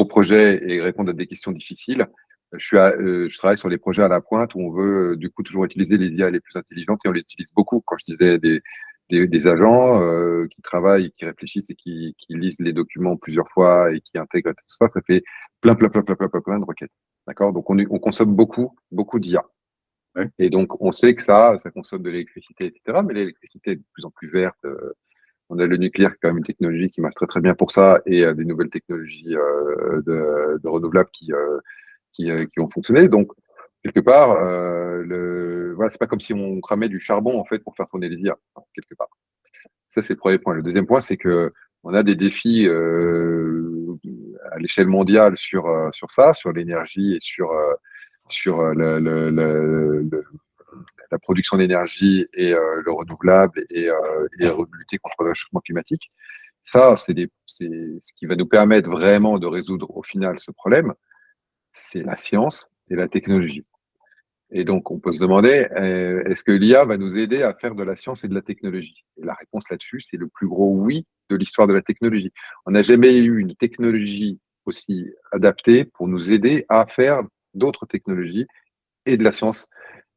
projets et répondre à des questions difficiles. Je travaille sur les projets à la pointe où on veut du coup toujours utiliser les IA les plus intelligentes et on les utilise beaucoup. Quand je disais des agents qui travaillent, qui réfléchissent et qui lisent les documents plusieurs fois et qui intègrent tout ça, ça fait plein de requêtes. D'accord? Donc on consomme beaucoup d'IA. Ouais. Et donc on sait que ça consomme de l'électricité, etc. Mais l'électricité est de plus en plus verte. On a le nucléaire, qui est quand même une technologie qui marche très très bien pour ça, et des nouvelles technologies de renouvelables qui ont fonctionné. Donc, quelque part, voilà, c'est pas comme si on cramait du charbon en fait pour faire tourner les IA, quelque part. Ça, c'est le premier point. Le deuxième point, c'est que on a des défis à l'échelle mondiale sur ça, sur l'énergie et sur la production d'énergie et le renouvelable et lutter contre le changement climatique. Ça, c'est ce qui va nous permettre vraiment de résoudre au final ce problème, c'est la science et la technologie. Et donc, on peut se demander, est-ce que l'IA va nous aider à faire de la science et de la technologie? Et la réponse là-dessus, c'est le plus gros oui de l'histoire de la technologie. On n'a jamais eu une technologie aussi adaptée pour nous aider à faire d'autres technologies et de la science.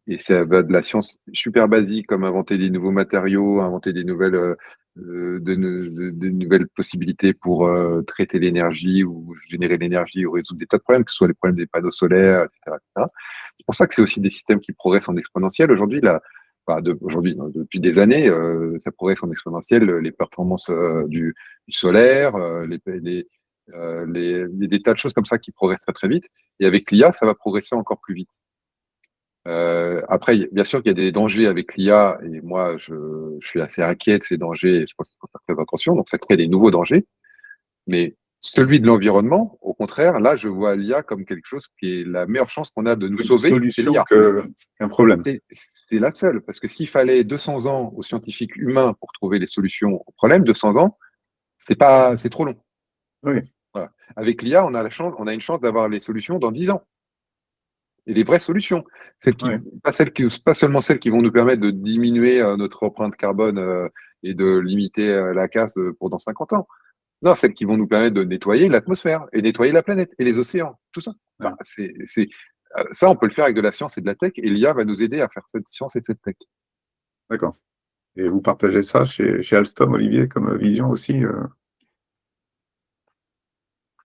Et ça va de la science super basique, comme inventer des nouveaux matériaux, inventer des nouvelles, de nouvelles possibilités pour traiter l'énergie ou générer l'énergie ou résoudre des tas de problèmes, que ce soit les problèmes des panneaux solaires, etc., etc. C'est pour ça que c'est aussi des systèmes qui progressent en exponentiel. Aujourd'hui, aujourd'hui, depuis des années, ça progresse en exponentiel, les performances du solaire, des tas de choses comme ça qui progressent très très vite. Et avec l'IA, ça va progresser encore plus vite. Après, bien sûr qu'il y a des dangers avec l'IA, et moi, je suis assez inquiet de ces dangers, et je pense qu'il faut faire très attention. Donc, ça crée des nouveaux dangers. Mais celui de l'environnement, au contraire, là, je vois l'IA comme quelque chose qui est la meilleure chance qu'on a de nous Une sauver, c'est solution l'IA. qu'un problème. C'est la seule, parce que s'il fallait 200 ans aux scientifiques humains pour trouver les solutions au problème, 200 ans, c'est trop long. Oui. Voilà. Avec l'IA, on a une chance d'avoir les solutions dans 10 ans. Et des vraies solutions. Ouais. Pas seulement celles qui vont nous permettre de diminuer notre empreinte carbone et de limiter la casse pour dans 50 ans. Non, celles qui vont nous permettre de nettoyer l'atmosphère et nettoyer la planète et les océans, tout ça. Bah, ça, on peut le faire avec de la science et de la tech, et l'IA va nous aider à faire cette science et cette tech. D'accord. Et vous partagez ça chez Alstom, Olivier, comme vision aussi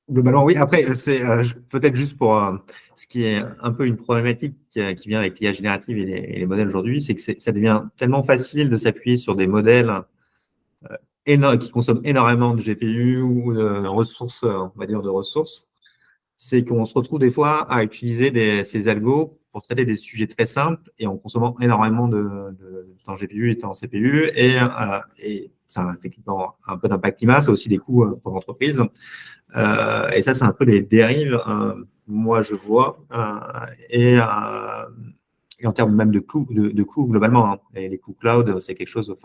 Globalement, oui. Après, c'est peut-être juste pour ce qui est un peu une problématique qui vient avec l'IA générative et les modèles aujourd'hui, c'est que ça devient tellement facile de s'appuyer sur des modèles qui consomment énormément de GPU ou de ressources, on va dire de ressources, c'est qu'on se retrouve des fois à utiliser ces algos pour traiter des sujets très simples et en consommant énormément de temps GPU et temps CPU. Et ça a effectivement un peu d'impact climat, ça a aussi des coûts pour l'entreprise. Et ça, c'est un peu les dérives, moi, je vois. Et en termes même de coûts, coûts globalement, hein. Et les coûts cloud, c'est quelque chose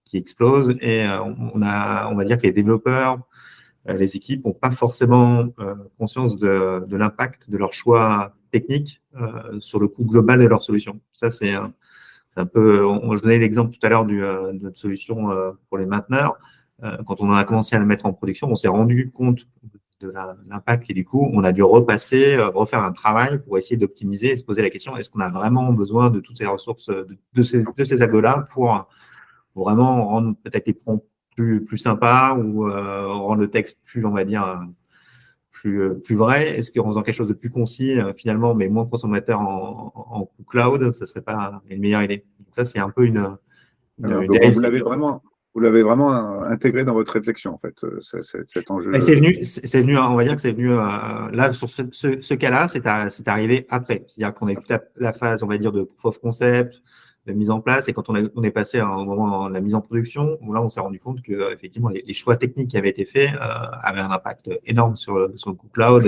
qui explose. Et on va dire que les développeurs, les équipes n'ont pas forcément conscience de l'impact de leur choix technique sur le coût global de leur solution. Ça, c'est un peu. Je donnais l'exemple tout à l'heure de notre solution pour les mainteneurs. Quand on a commencé à la mettre en production, on s'est rendu compte de l'impact et du coup, on a dû refaire un travail pour essayer d'optimiser et se poser la question, est-ce qu'on a vraiment besoin de toutes ces ressources, de ces algos-là pour vraiment rendre peut-être les prompts plus sympas ou rendre le texte plus, on va dire, plus vrai? Est-ce qu'en faisant quelque chose de plus concis, finalement, mais moins consommateur en cloud, ça serait pas une meilleure idée? Donc ça, c'est un peu une donc, vous l'avez vraiment intégré dans votre réflexion, en fait, cet enjeu. C'est venu, on va dire que c'est venu là sur ce cas-là, c'est arrivé après. C'est-à-dire qu'on a eu toute la phase, on va dire, de proof of concept, de mise en place, et quand on est passé au moment de la mise en production, là, on s'est rendu compte que effectivement les choix techniques qui avaient été faits avaient un impact énorme sur le coût cloud,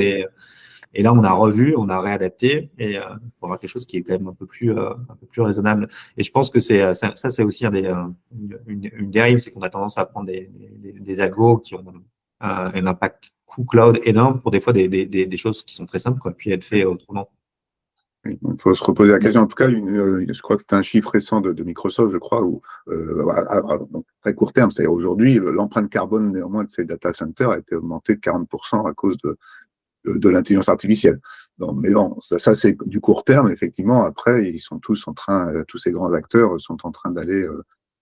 et là, on a revu, on a réadapté et pour avoir quelque chose qui est quand même un peu plus raisonnable. Et je pense que ça, c'est aussi une dérive, c'est qu'on a tendance à prendre des algos qui ont un impact coût cloud énorme pour des fois des choses qui sont très simples, quoi, puis être fait autrement. Il faut se reposer la question. En tout cas, je crois que c'est un chiffre récent de Microsoft, je crois, où donc, très court terme, c'est-à-dire aujourd'hui, l'empreinte carbone néanmoins de ces data centers a été augmentée de 40% à cause de l'intelligence artificielle. Donc, mais bon, ça c'est du court terme, effectivement. Après, ils sont tous tous ces grands acteurs sont en train d'aller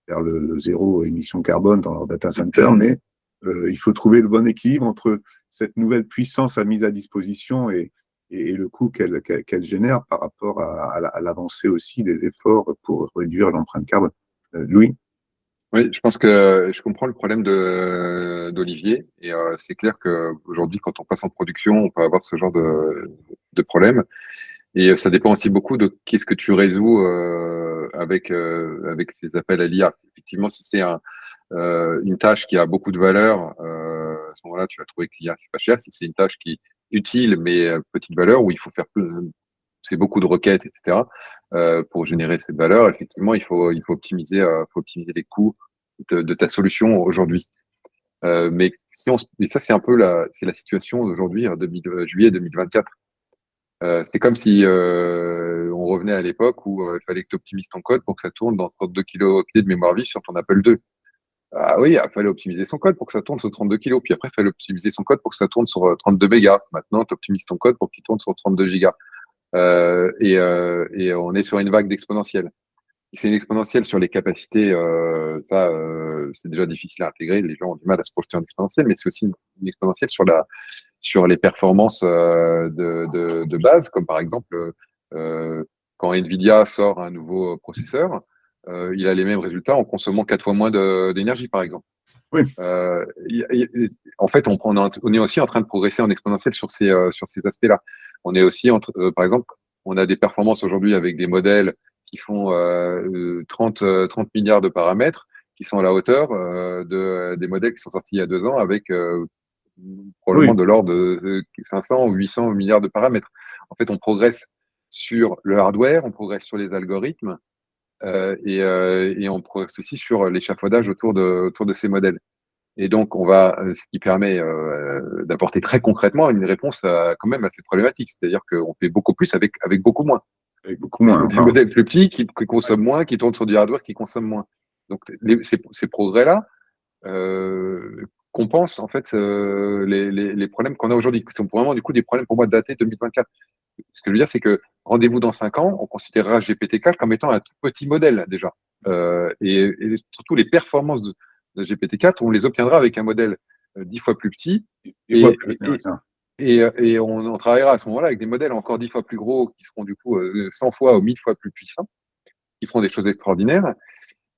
vers le zéro émission carbone dans leur data center, mais il faut trouver le bon équilibre entre cette nouvelle puissance à mise à disposition et le coût qu'elle génère par rapport à l'avancée aussi des efforts pour réduire l'empreinte carbone. Louis? Oui, je pense que je comprends le problème d'Olivier, et c'est clair qu'aujourd'hui, quand on passe en production, on peut avoir ce genre de problème. Et ça dépend aussi beaucoup de qu'est-ce que tu résous avec ces appels à l'IA. Effectivement, si c'est une tâche qui a beaucoup de valeur, à ce moment-là, tu vas trouver que l'IA, c'est pas cher. Si c'est une tâche qui est utile, mais petite valeur, où il faut faire c'est beaucoup de requêtes, etc., pour générer cette valeur, effectivement, il faut optimiser les coûts de ta solution aujourd'hui. Mais et ça, c'est un peu la situation aujourd'hui, juillet 2024. C'est comme si on revenait à l'époque où il fallait que tu optimises ton code pour que ça tourne dans 32 kilos de mémoire vive sur ton Apple II. Ah oui, il fallait optimiser son code pour que ça tourne sur 32 kilos. Puis après, il fallait optimiser son code pour que ça tourne sur 32 mégas. Maintenant, tu optimises ton code pour qu'il tourne sur 32 gigas. Et on est sur une vague d'exponentielle. C'est une exponentielle sur les capacités. C'est déjà difficile à intégrer. Les gens ont du mal à se projeter en exponentielle, mais c'est aussi une exponentielle sur les performances de base, comme par exemple quand Nvidia sort un nouveau processeur, il a les mêmes résultats en consommant 4 fois moins d'énergie, par exemple. Oui. En fait, on est aussi en train de progresser en exponentielle sur ces aspects-là. On est aussi, par exemple, on a des performances aujourd'hui avec des modèles qui font 30 milliards de paramètres, qui sont à la hauteur des modèles qui sont sortis il y a 2 ans avec probablement de l'ordre de 500 ou 800 milliards de paramètres. En fait, on progresse sur le hardware, on progresse sur les algorithmes et on progresse aussi sur l'échafaudage autour de ces modèles. Et donc, ce qui permet d'apporter très concrètement une réponse quand même à cette problématique. C'est-à-dire qu'on fait beaucoup plus avec beaucoup moins. Avec beaucoup moins. Des modèles plus petits qui consomment moins, qui tournent sur du hardware qui consomme moins. Donc, ces progrès-là compense en fait les problèmes qu'on a aujourd'hui, qui sont vraiment du coup des problèmes pour moi datés 2024. Ce que je veux dire, c'est que rendez-vous dans 5 ans, on considérera GPT-4 comme étant un tout petit modèle déjà. Et surtout les performances de GPT-4, on les obtiendra avec un modèle 10 fois plus petit. Et on travaillera à ce moment-là avec des modèles encore 10 fois plus gros qui seront du coup 100 fois ou 1000 fois plus puissants, qui feront des choses extraordinaires.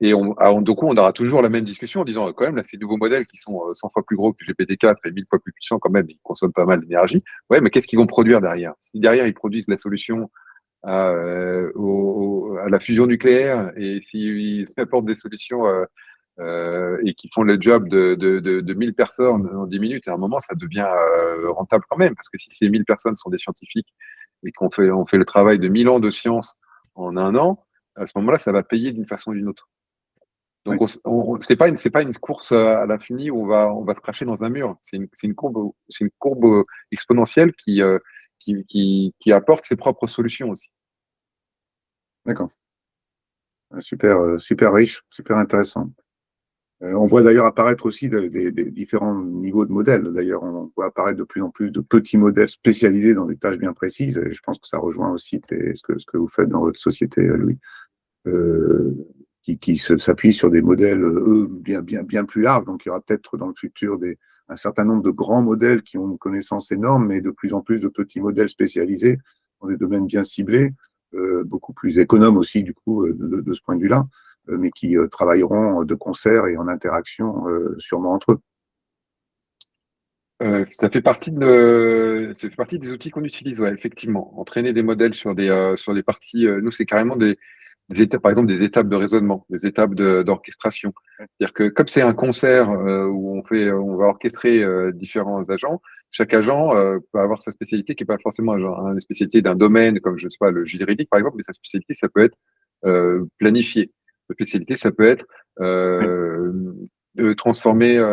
Et donc, on aura toujours la même discussion en disant quand même, là, ces nouveaux modèles qui sont 100 fois plus gros que GPT-4 et 1000 fois plus puissants, quand même, ils consomment pas mal d'énergie. Ouais, mais qu'est-ce qu'ils vont produire derrière? Si derrière, ils produisent la solution à la fusion nucléaire et s'ils apportent des solutions et qui font le job de 1000 personnes en 10 minutes, à un moment, ça devient rentable quand même. Parce que si ces 1000 personnes sont des scientifiques et on fait le travail de 1000 ans de science en un an, à ce moment-là, ça va payer d'une façon ou d'une autre. Donc, c'est pas une course à l'infini où on va se cracher dans un mur. C'est une courbe exponentielle qui apporte ses propres solutions aussi. D'accord. Super riche, super intéressant. On voit d'ailleurs apparaître aussi des différents niveaux de modèles. D'ailleurs, on voit apparaître de plus en plus de petits modèles spécialisés dans des tâches bien précises. Et je pense que ça rejoint aussi ce que vous faites dans votre société, Louis. Qui s'appuient sur des modèles, eux, bien plus larges. Donc, il y aura peut-être dans le futur un certain nombre de grands modèles qui ont une connaissance énorme, mais de plus en plus de petits modèles spécialisés dans des domaines bien ciblés, beaucoup plus économes aussi, du coup, de ce point de vue-là, mais qui travailleront de concert et en interaction sûrement entre eux. Ça fait partie des outils qu'on utilise, ouais, effectivement. Entraîner des modèles sur des parties, nous, c'est carrément des étapes, par exemple, des étapes de raisonnement, des étapes d'orchestration. C'est-à-dire que comme c'est un concert où on va orchestrer différents agents, chaque agent peut avoir sa spécialité qui n'est pas forcément une spécialité d'un domaine, comme je sais pas, le juridique par exemple, mais sa spécialité, ça peut être planifié. Sa spécialité, ça peut être transformer,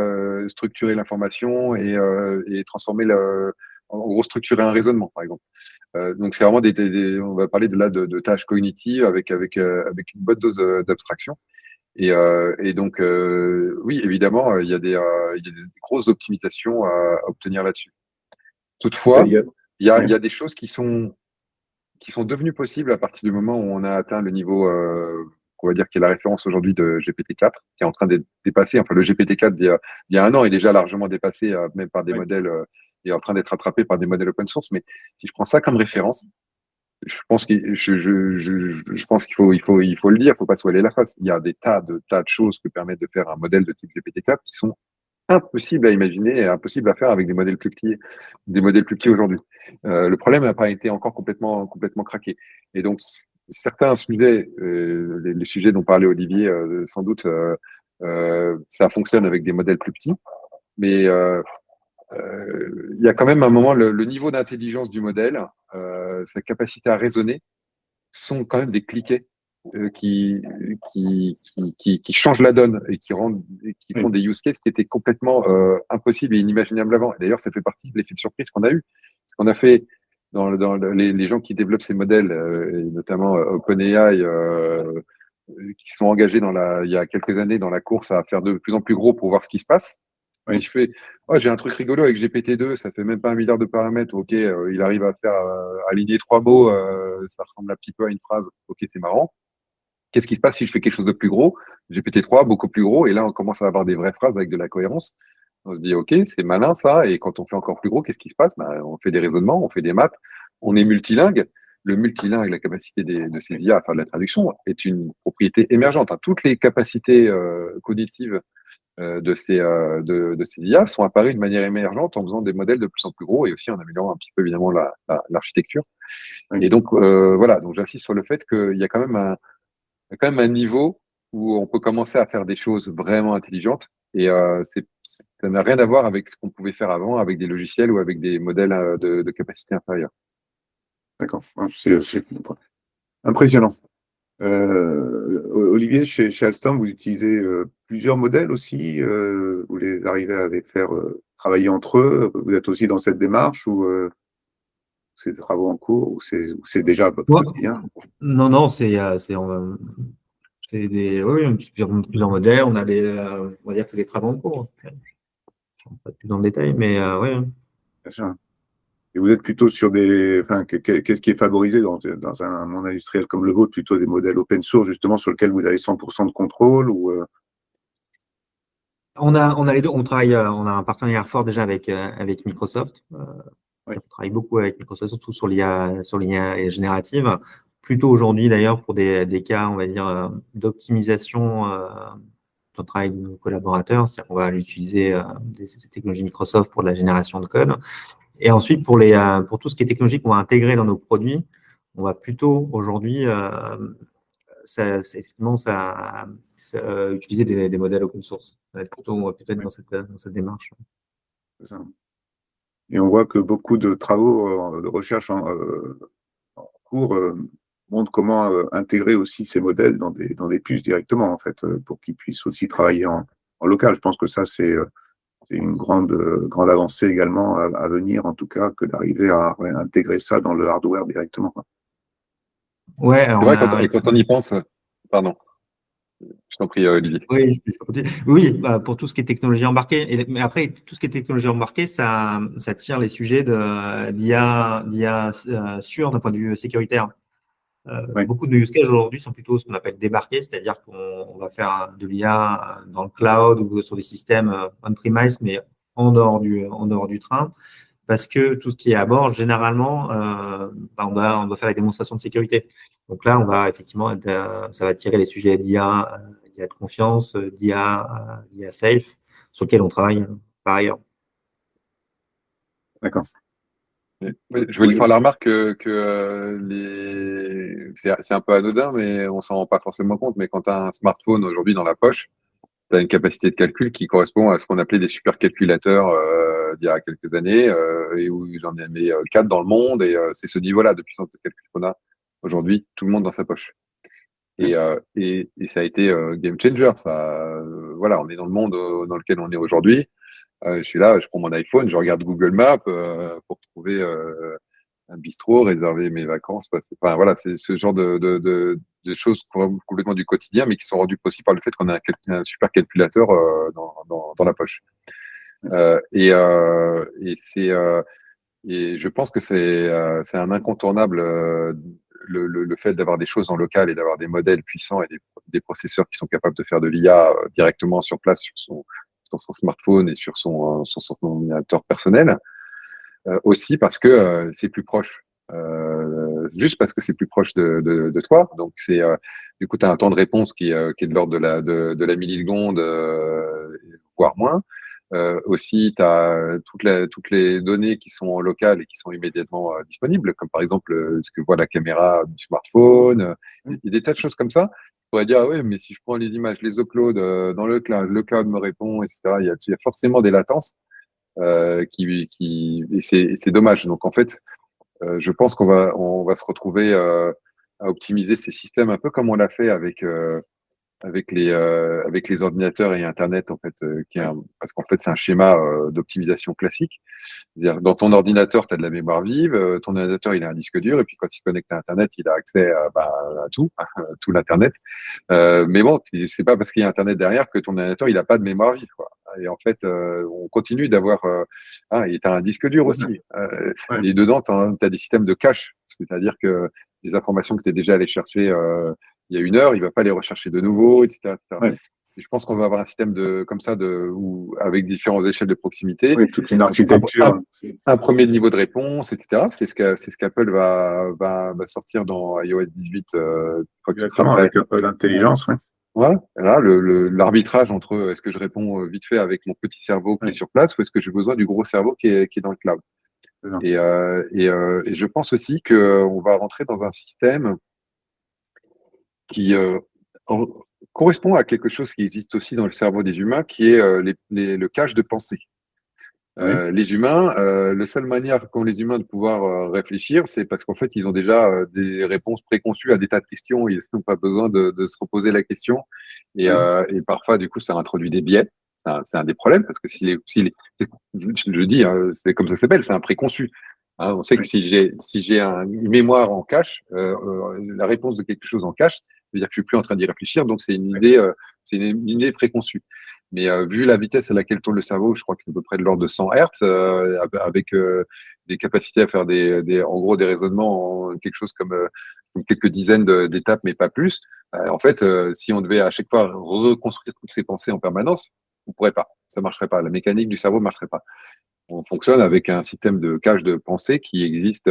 structurer l'information et transformer en gros structurer un raisonnement, par exemple. Donc c'est vraiment on va parler de tâches cognitives avec une bonne dose d'abstraction. Et donc oui, évidemment, il y a des grosses optimisations à obtenir là-dessus. Toutefois, il y a des choses qui sont devenues possibles à partir du moment où on a atteint le niveau on va dire qui est la référence aujourd'hui de GPT-4, qui est en train de dépasser, enfin le GPT-4 il y a un an est déjà largement dépassé même par des modèles est en train d'être rattrapé par des modèles open source. Mais si je prends ça comme référence, je pense qu'il faut le dire, il faut pas se voiler la face. Il y a des tas de choses que permettent de faire un modèle de type GPT-4 qui sont impossibles à imaginer et impossibles à faire avec des modèles plus petits aujourd'hui. Le problème n'a pas été encore complètement craqué. Et donc certains sujets, les sujets dont parlait Olivier, sans doute, ça fonctionne avec des modèles plus petits, mais il y a quand même un moment, le niveau d'intelligence du modèle, sa capacité à raisonner, sont quand même des cliquets qui changent la donne et qui font des use cases qui étaient complètement impossibles et inimaginables avant. Et d'ailleurs, ça fait partie de l'effet de surprise qu'on a eu. Ce qu'on a fait dans les gens qui développent ces modèles, et notamment OpenAI, qui sont engagés il y a quelques années dans la course à faire de plus en plus gros pour voir ce qui se passe. Si je fais, j'ai un truc rigolo avec GPT-2, ça fait même pas 1 milliard de paramètres, ok, il arrive à faire aligner 3 mots, ça ressemble un petit peu à une phrase, ok, c'est marrant. Qu'est-ce qui se passe si je fais quelque chose de plus gros? GPT-3, beaucoup plus gros, et là on commence à avoir des vraies phrases avec de la cohérence. On se dit, ok, c'est malin ça, et quand on fait encore plus gros, qu'est-ce qui se passe? On fait des raisonnements, on fait des maths, on est multilingue. Le multilingue, la capacité de ces IA à faire de la traduction, est une propriété émergente. Toutes les capacités cognitives de ces IA sont apparus de manière émergente en faisant des modèles de plus en plus gros et aussi en améliorant un petit peu évidemment l'architecture. Et donc voilà, donc j'insiste sur le fait qu'il y a quand même un niveau où on peut commencer à faire des choses vraiment intelligentes et ça n'a rien à voir avec ce qu'on pouvait faire avant avec des logiciels ou avec des modèles de capacité inférieure. D'accord, c'est impressionnant. Olivier, chez Alstom, vous utilisez plusieurs modèles aussi, vous les arrivez à les faire travailler entre eux, vous êtes aussi dans cette démarche ou c'est des travaux en cours ou c'est déjà votre quotidien? Non, c'est plusieurs modèles, on va dire que c'est des travaux en cours. je ne rentre pas plus dans le détail, mais oui. Bien sûr. Et vous êtes plutôt sur des. Enfin, qu'est-ce qui est favorisé dans un monde industriel comme le vôtre, plutôt des modèles open source, justement, sur lesquels vous avez 100% de contrôle ou, On a les deux. On travaille, on a un partenariat fort déjà avec Microsoft. Oui. On travaille beaucoup avec Microsoft, surtout sur l'IA générative. Plutôt aujourd'hui, d'ailleurs, pour des cas, on va dire, d'optimisation, on travaille avec nos collaborateurs, c'est-à-dire qu'on va utiliser des technologies Microsoft pour de la génération de code. Et ensuite, pour tout ce qui est technologique qu'on va intégrer dans nos produits, on va plutôt aujourd'hui, effectivement, utiliser des modèles open source. Ça va être plutôt, on va peut-être Oui. dans cette démarche. c'est ça. Et on voit que beaucoup de travaux de recherche en cours montrent comment intégrer aussi ces modèles dans des puces directement, en fait, pour qu'ils puissent aussi travailler en local. Je pense que ça, c'est une grande avancée également à venir, en tout cas, que d'arriver à intégrer ça dans le hardware directement, quoi. Ouais, alors C'est vrai, quand on y pense, pardon, je t'en prie, Olivier. oui, oui, pour tout ce qui est technologie embarquée. Mais après, tout ce qui est technologie embarquée, ça tire les sujets d'IA sûre d'un point de vue sécuritaire. Oui. Beaucoup de use cases aujourd'hui sont plutôt ce qu'on appelle débarqués, c'est-à-dire qu'on va faire de l'IA dans le cloud ou sur des systèmes on-premise, mais en dehors du train, parce que tout ce qui est à bord, généralement, on doit faire les démonstrations de sécurité. Donc là, on va effectivement, ça va tirer les sujets d'IA, d'IA de confiance, d'IA safe, sur lesquels on travaille par ailleurs. D'accord. Je voulais faire la remarque que c'est un peu anodin, mais on s'en rend pas forcément compte. Mais quand tu as un smartphone aujourd'hui dans la poche, tu as une capacité de calcul qui correspond à ce qu'on appelait des supercalculateurs d'il y a quelques années, et où j'en ai mis 4 dans le monde. Et c'est ce niveau-là de puissance de calcul qu'on a aujourd'hui, tout le monde dans sa poche. Et ça a été game changer. Voilà, on est dans le monde dans lequel on est aujourd'hui. Je suis là, je prends mon iPhone, je regarde Google Maps pour trouver un bistrot, réserver mes vacances. Enfin, voilà, c'est ce genre de choses complètement du quotidien, mais qui sont rendues possibles par le fait qu'on a un super calculateur dans la poche. Et je pense que c'est un incontournable, le fait d'avoir des choses en local et d'avoir des modèles puissants et des processeurs qui sont capables de faire de l'IA directement sur place sur son smartphone et sur son ordinateur personnel. Aussi parce que c'est plus proche. Juste parce que c'est plus proche de toi. Donc, du coup, tu as un temps de réponse qui est de l'ordre de la milliseconde, voire moins. Aussi, tu as toutes les données qui sont locales et qui sont immédiatement disponibles, comme par exemple ce que voit la caméra du smartphone. Il y a des tas de choses comme ça. On pourrait dire, ah oui, mais si je prends les images, les upload dans le cloud me répond, etc. Il y a forcément des latences et c'est dommage. Donc, en fait, je pense on va se retrouver à optimiser ces systèmes un peu comme on l'a fait avec les ordinateurs et Internet, en fait, parce qu'en fait, c'est un schéma d'optimisation classique. C'est-à-dire, dans ton ordinateur, tu as de la mémoire vive, ton ordinateur, il a un disque dur, et puis quand il se connecte à Internet, il a accès à tout, tout l'Internet. Mais bon, c'est pas parce qu'il y a Internet derrière que ton ordinateur, il n'a pas de mémoire vive, quoi. Et en fait, on continue d'avoir... et tu as un disque dur aussi. Ouais. Et dedans, tu as des systèmes de cache, c'est-à-dire que les informations que tu es déjà allé chercher il y a une heure, il ne va pas les rechercher de nouveau, etc. Ouais. Et je pense qu'on va avoir un système comme ça, avec différentes échelles de proximité. Oui, toute une architecture. Un premier niveau de réponse, etc. C'est ce qu'Apple va sortir dans iOS 18. Exactement, avec Apple Intelligence. Ouais. Voilà. Là, l'arbitrage entre est-ce que je réponds vite fait avec mon petit cerveau qui est sur place ou est-ce que j'ai besoin du gros cerveau qui est dans le cloud. Et je pense aussi qu'on va rentrer dans un système qui correspond à quelque chose qui existe aussi dans le cerveau des humains, qui est le cache de pensée. Les humains, la seule manière qu'ont les humains de pouvoir réfléchir, c'est parce qu'en fait, ils ont déjà des réponses préconçues à des tas de questions. Ils n'ont pas besoin de se reposer la question. Et parfois, du coup, ça introduit des biais. C'est un des problèmes, parce que je le dis, c'est comme ça s'appelle, c'est un préconçu. On sait que si j'ai une mémoire en cache, la réponse de quelque chose en cache, ça veut dire que je suis plus en train d'y réfléchir, donc c'est une idée préconçue. Mais vu la vitesse à laquelle tourne le cerveau, je crois que c'est à peu près de l'ordre de 100 Hertz, avec des capacités à faire en gros des raisonnements en quelque chose comme quelques dizaines d'étapes, mais pas plus. En fait, si on devait à chaque fois reconstruire toutes ces pensées en permanence, on pourrait pas. Ça marcherait pas. La mécanique du cerveau marcherait pas. On fonctionne avec un système de cache de pensée qui existe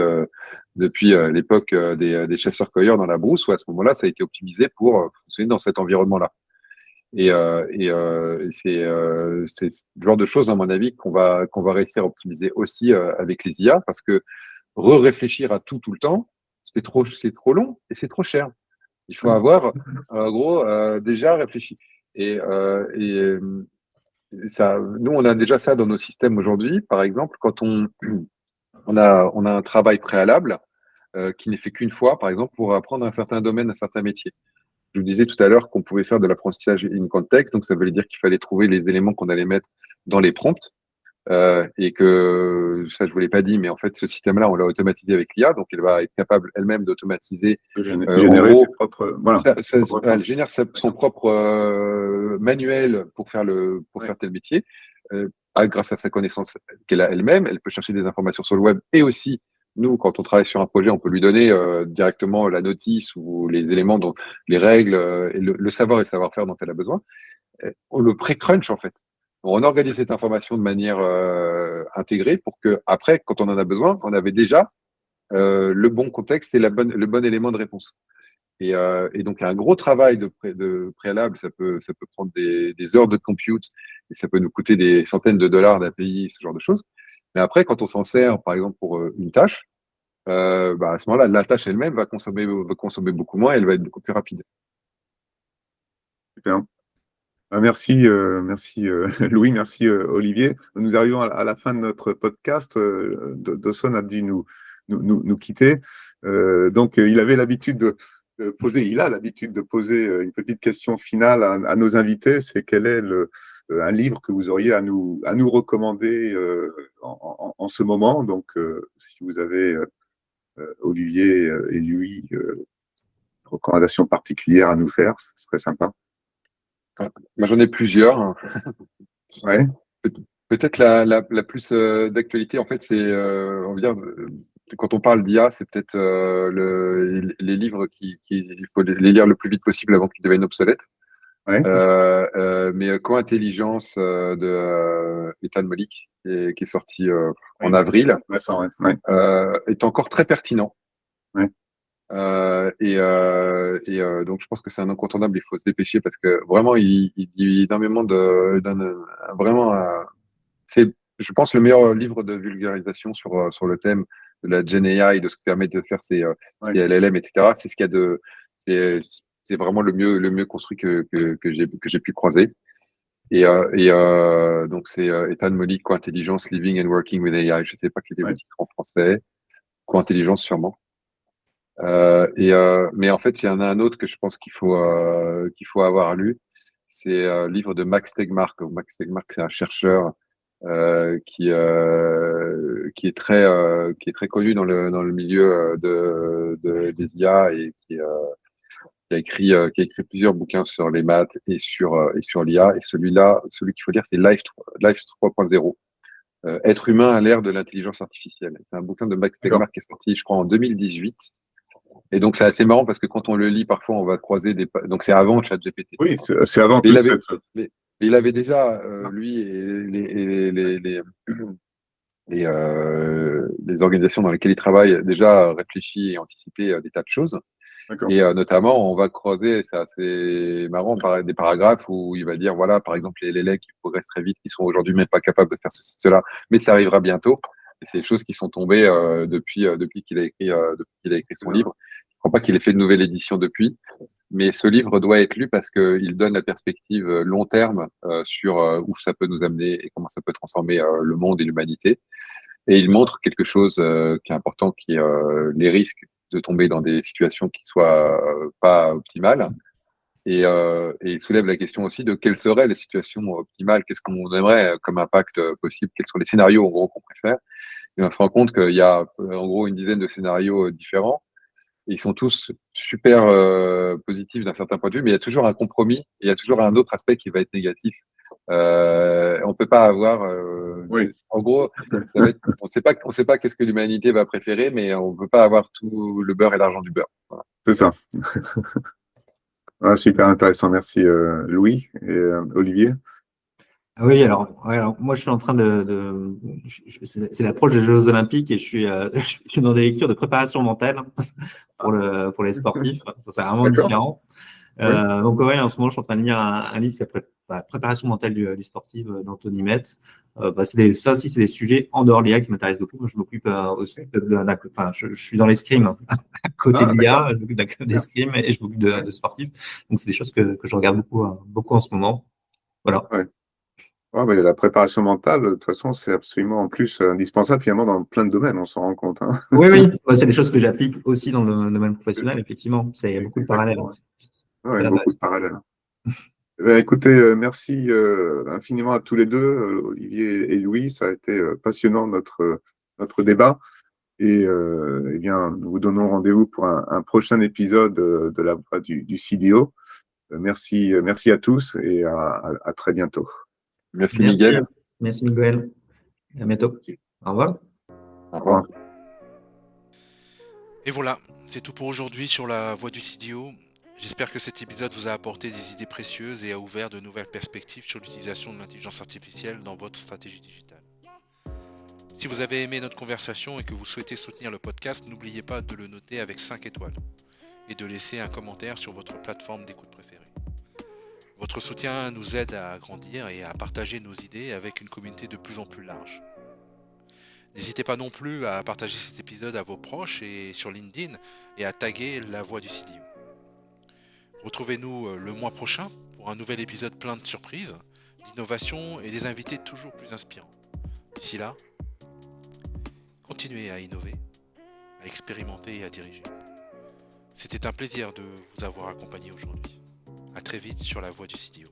depuis l'époque des chasseurs-cueilleurs dans la brousse, où à ce moment-là, ça a été optimisé pour fonctionner dans cet environnement-là. Et c'est le genre de choses, à mon avis, qu'on va réussir à optimiser aussi avec les IA, parce que réfléchir à tout le temps, c'est trop long et c'est trop cher. Il faut avoir, en gros, déjà réfléchi. Ça, nous, on a déjà ça dans nos systèmes aujourd'hui. Par exemple, quand on a un travail préalable qui n'est fait qu'une fois, par exemple, pour apprendre un certain domaine, un certain métier. Je vous disais tout à l'heure qu'on pouvait faire de l'apprentissage in context, donc ça voulait dire qu'il fallait trouver les éléments qu'on allait mettre dans les prompts. Et que ça, je vous l'ai pas dit, mais en fait, ce système-là, on l'a automatisé avec l'IA, donc elle va être capable elle-même d'automatiser. Générer en gros, ses propres. Voilà. elle génère son propre manuel pour faire faire tel métier. Grâce à sa connaissance qu'elle a elle-même, elle peut chercher des informations sur le web et aussi nous, quand on travaille sur un projet, on peut lui donner directement la notice ou les éléments, dont les règles, et le savoir et le savoir-faire dont elle a besoin. On le pré-crunch en fait. On organise cette information de manière intégrée pour que après, quand on en a besoin, on avait déjà le bon contexte et le bon élément de réponse. Et donc, un gros travail de préalable, ça peut prendre des heures de compute et ça peut nous coûter des centaines de dollars d'API, ce genre de choses. Mais après, quand on s'en sert, par exemple, pour une tâche, à ce moment-là, la tâche elle-même va consommer beaucoup moins et elle va être beaucoup plus rapide. Super. Merci, Louis, merci Olivier. Nous arrivons à la fin de notre podcast. Dawson a dû nous quitter. Donc, il avait l'habitude il a l'habitude de poser une petite question finale à nos invités. C'est quel est un livre que vous auriez à nous recommander en ce moment. Donc, si vous avez, Olivier et Louis, une recommandation particulière à nous faire, ce serait sympa. Moi, j'en ai plusieurs. Ouais. Peut-être la plus d'actualité, en fait, c'est, on va dire, quand on parle d'IA, c'est peut-être les livres il faut les lire le plus vite possible avant qu'ils deviennent obsolètes. Ouais. Mais Co-intelligence de Ethan Mollick, qui est sorti en avril, est encore très pertinent. Ouais. Donc, je pense que c'est un incontournable. Il faut se dépêcher parce que vraiment, il dit énormément c'est, je pense, le meilleur livre de vulgarisation sur le thème de la Gen AI, de ce que permet de faire ces LLM, etc. C'est ce qu'il y a c'est vraiment le mieux construit que j'ai pu croiser. Donc, c'est Ethan Mollick, Co-intelligence, Living and Working with AI. Je ne sais pas quel est le titre en français. Co-intelligence, sûrement. Mais en fait, il y en a un autre que je pense qu'il faut avoir lu. C'est un livre de Max Tegmark. Max Tegmark, c'est un chercheur qui est très connu dans le milieu des IA et qui a écrit plusieurs bouquins sur les maths et sur l'IA. Et celui qu'il faut lire, c'est Life 3.0. Être humain à l'ère de l'intelligence artificielle. C'est un bouquin de Max Tegmark qui est sorti, je crois, en 2018. Et donc, c'est assez marrant parce que quand on le lit, parfois, on va croiser donc c'est avant ChatGPT. Oui, c'est avant mais il avait déjà, lui, et les organisations dans lesquelles il travaille, déjà réfléchi et anticipé des tas de choses. Et notamment, on va croiser, c'est assez marrant, des paragraphes où il va dire, voilà, par exemple, les LLM qui progressent très vite, qui sont aujourd'hui même pas capables de faire cela, mais ça arrivera bientôt. Et c'est des choses qui sont tombées depuis qu'il a écrit son livre. Je ne crois pas qu'il ait fait de nouvelle édition depuis, mais ce livre doit être lu parce qu'il donne la perspective long terme sur où ça peut nous amener et comment ça peut transformer le monde et l'humanité. Et il montre quelque chose qui est important, qui est les risques de tomber dans des situations qui soient pas optimales. Et il soulève la question aussi de quelles seraient les situations optimales, qu'est-ce qu'on aimerait comme impact possible, quels sont les scénarios en gros qu'on préfère. Et on se rend compte qu'il y a en gros une dizaine de scénarios différents. Et ils sont tous super positifs d'un certain point de vue, mais il y a toujours un compromis, et il y a toujours un autre aspect qui va être négatif On peut pas avoir. Oui. En gros, on sait pas qu'est-ce que l'humanité va préférer, mais on peut pas avoir tout le beurre et l'argent du beurre. Voilà. C'est ça. Ah, super intéressant. Merci, Louis et Olivier. Oui, alors moi je suis en train c'est l'approche des Jeux Olympiques et je suis dans des lectures de préparation mentale pour les sportifs. Ça, c'est vraiment D'accord. différent. Oui. Donc ouais, en ce moment je suis en train de lire un livre qui s'appelle Préparation mentale du sportif d'Anthony Met. Ça aussi c'est des sujets en dehors de l'IA qui m'intéressent beaucoup. Moi, je m'occupe aussi je suis dans l'escrime à côté de l'IA, je m'occupe d'escrime et je m'occupe de sportifs. Donc c'est des choses que je regarde beaucoup en ce moment. Voilà. Ouais. Ah, mais la préparation mentale, de toute façon, c'est absolument en plus indispensable finalement dans plein de domaines, on s'en rend compte. Hein. Oui. C'est des choses que j'applique aussi dans le domaine professionnel, effectivement. C'est beaucoup de parallèles. Ouais, beaucoup de parallèles. Écoutez, merci infiniment à tous les deux, Olivier et Louis. Ça a été passionnant notre débat. Et eh bien, nous vous donnons rendez-vous pour un prochain épisode de la voix du CDO. Merci à tous et à très bientôt. Merci Miguel. Merci Miguel. À bientôt. Au revoir. Au revoir. Et voilà, c'est tout pour aujourd'hui sur la voie du CDO. J'espère que cet épisode vous a apporté des idées précieuses et a ouvert de nouvelles perspectives sur l'utilisation de l'intelligence artificielle dans votre stratégie digitale. Si vous avez aimé notre conversation et que vous souhaitez soutenir le podcast, n'oubliez pas de le noter avec 5 étoiles et de laisser un commentaire sur votre plateforme d'écoute préférée. Votre soutien nous aide à grandir et à partager nos idées avec une communauté de plus en plus large. N'hésitez pas non plus à partager cet épisode à vos proches et sur LinkedIn et à taguer la voix du CDO. Retrouvez-nous le mois prochain pour un nouvel épisode plein de surprises, d'innovations et des invités toujours plus inspirants. D'ici là, continuez à innover, à expérimenter et à diriger. C'était un plaisir de vous avoir accompagné aujourd'hui. À très vite sur la voie du CDO.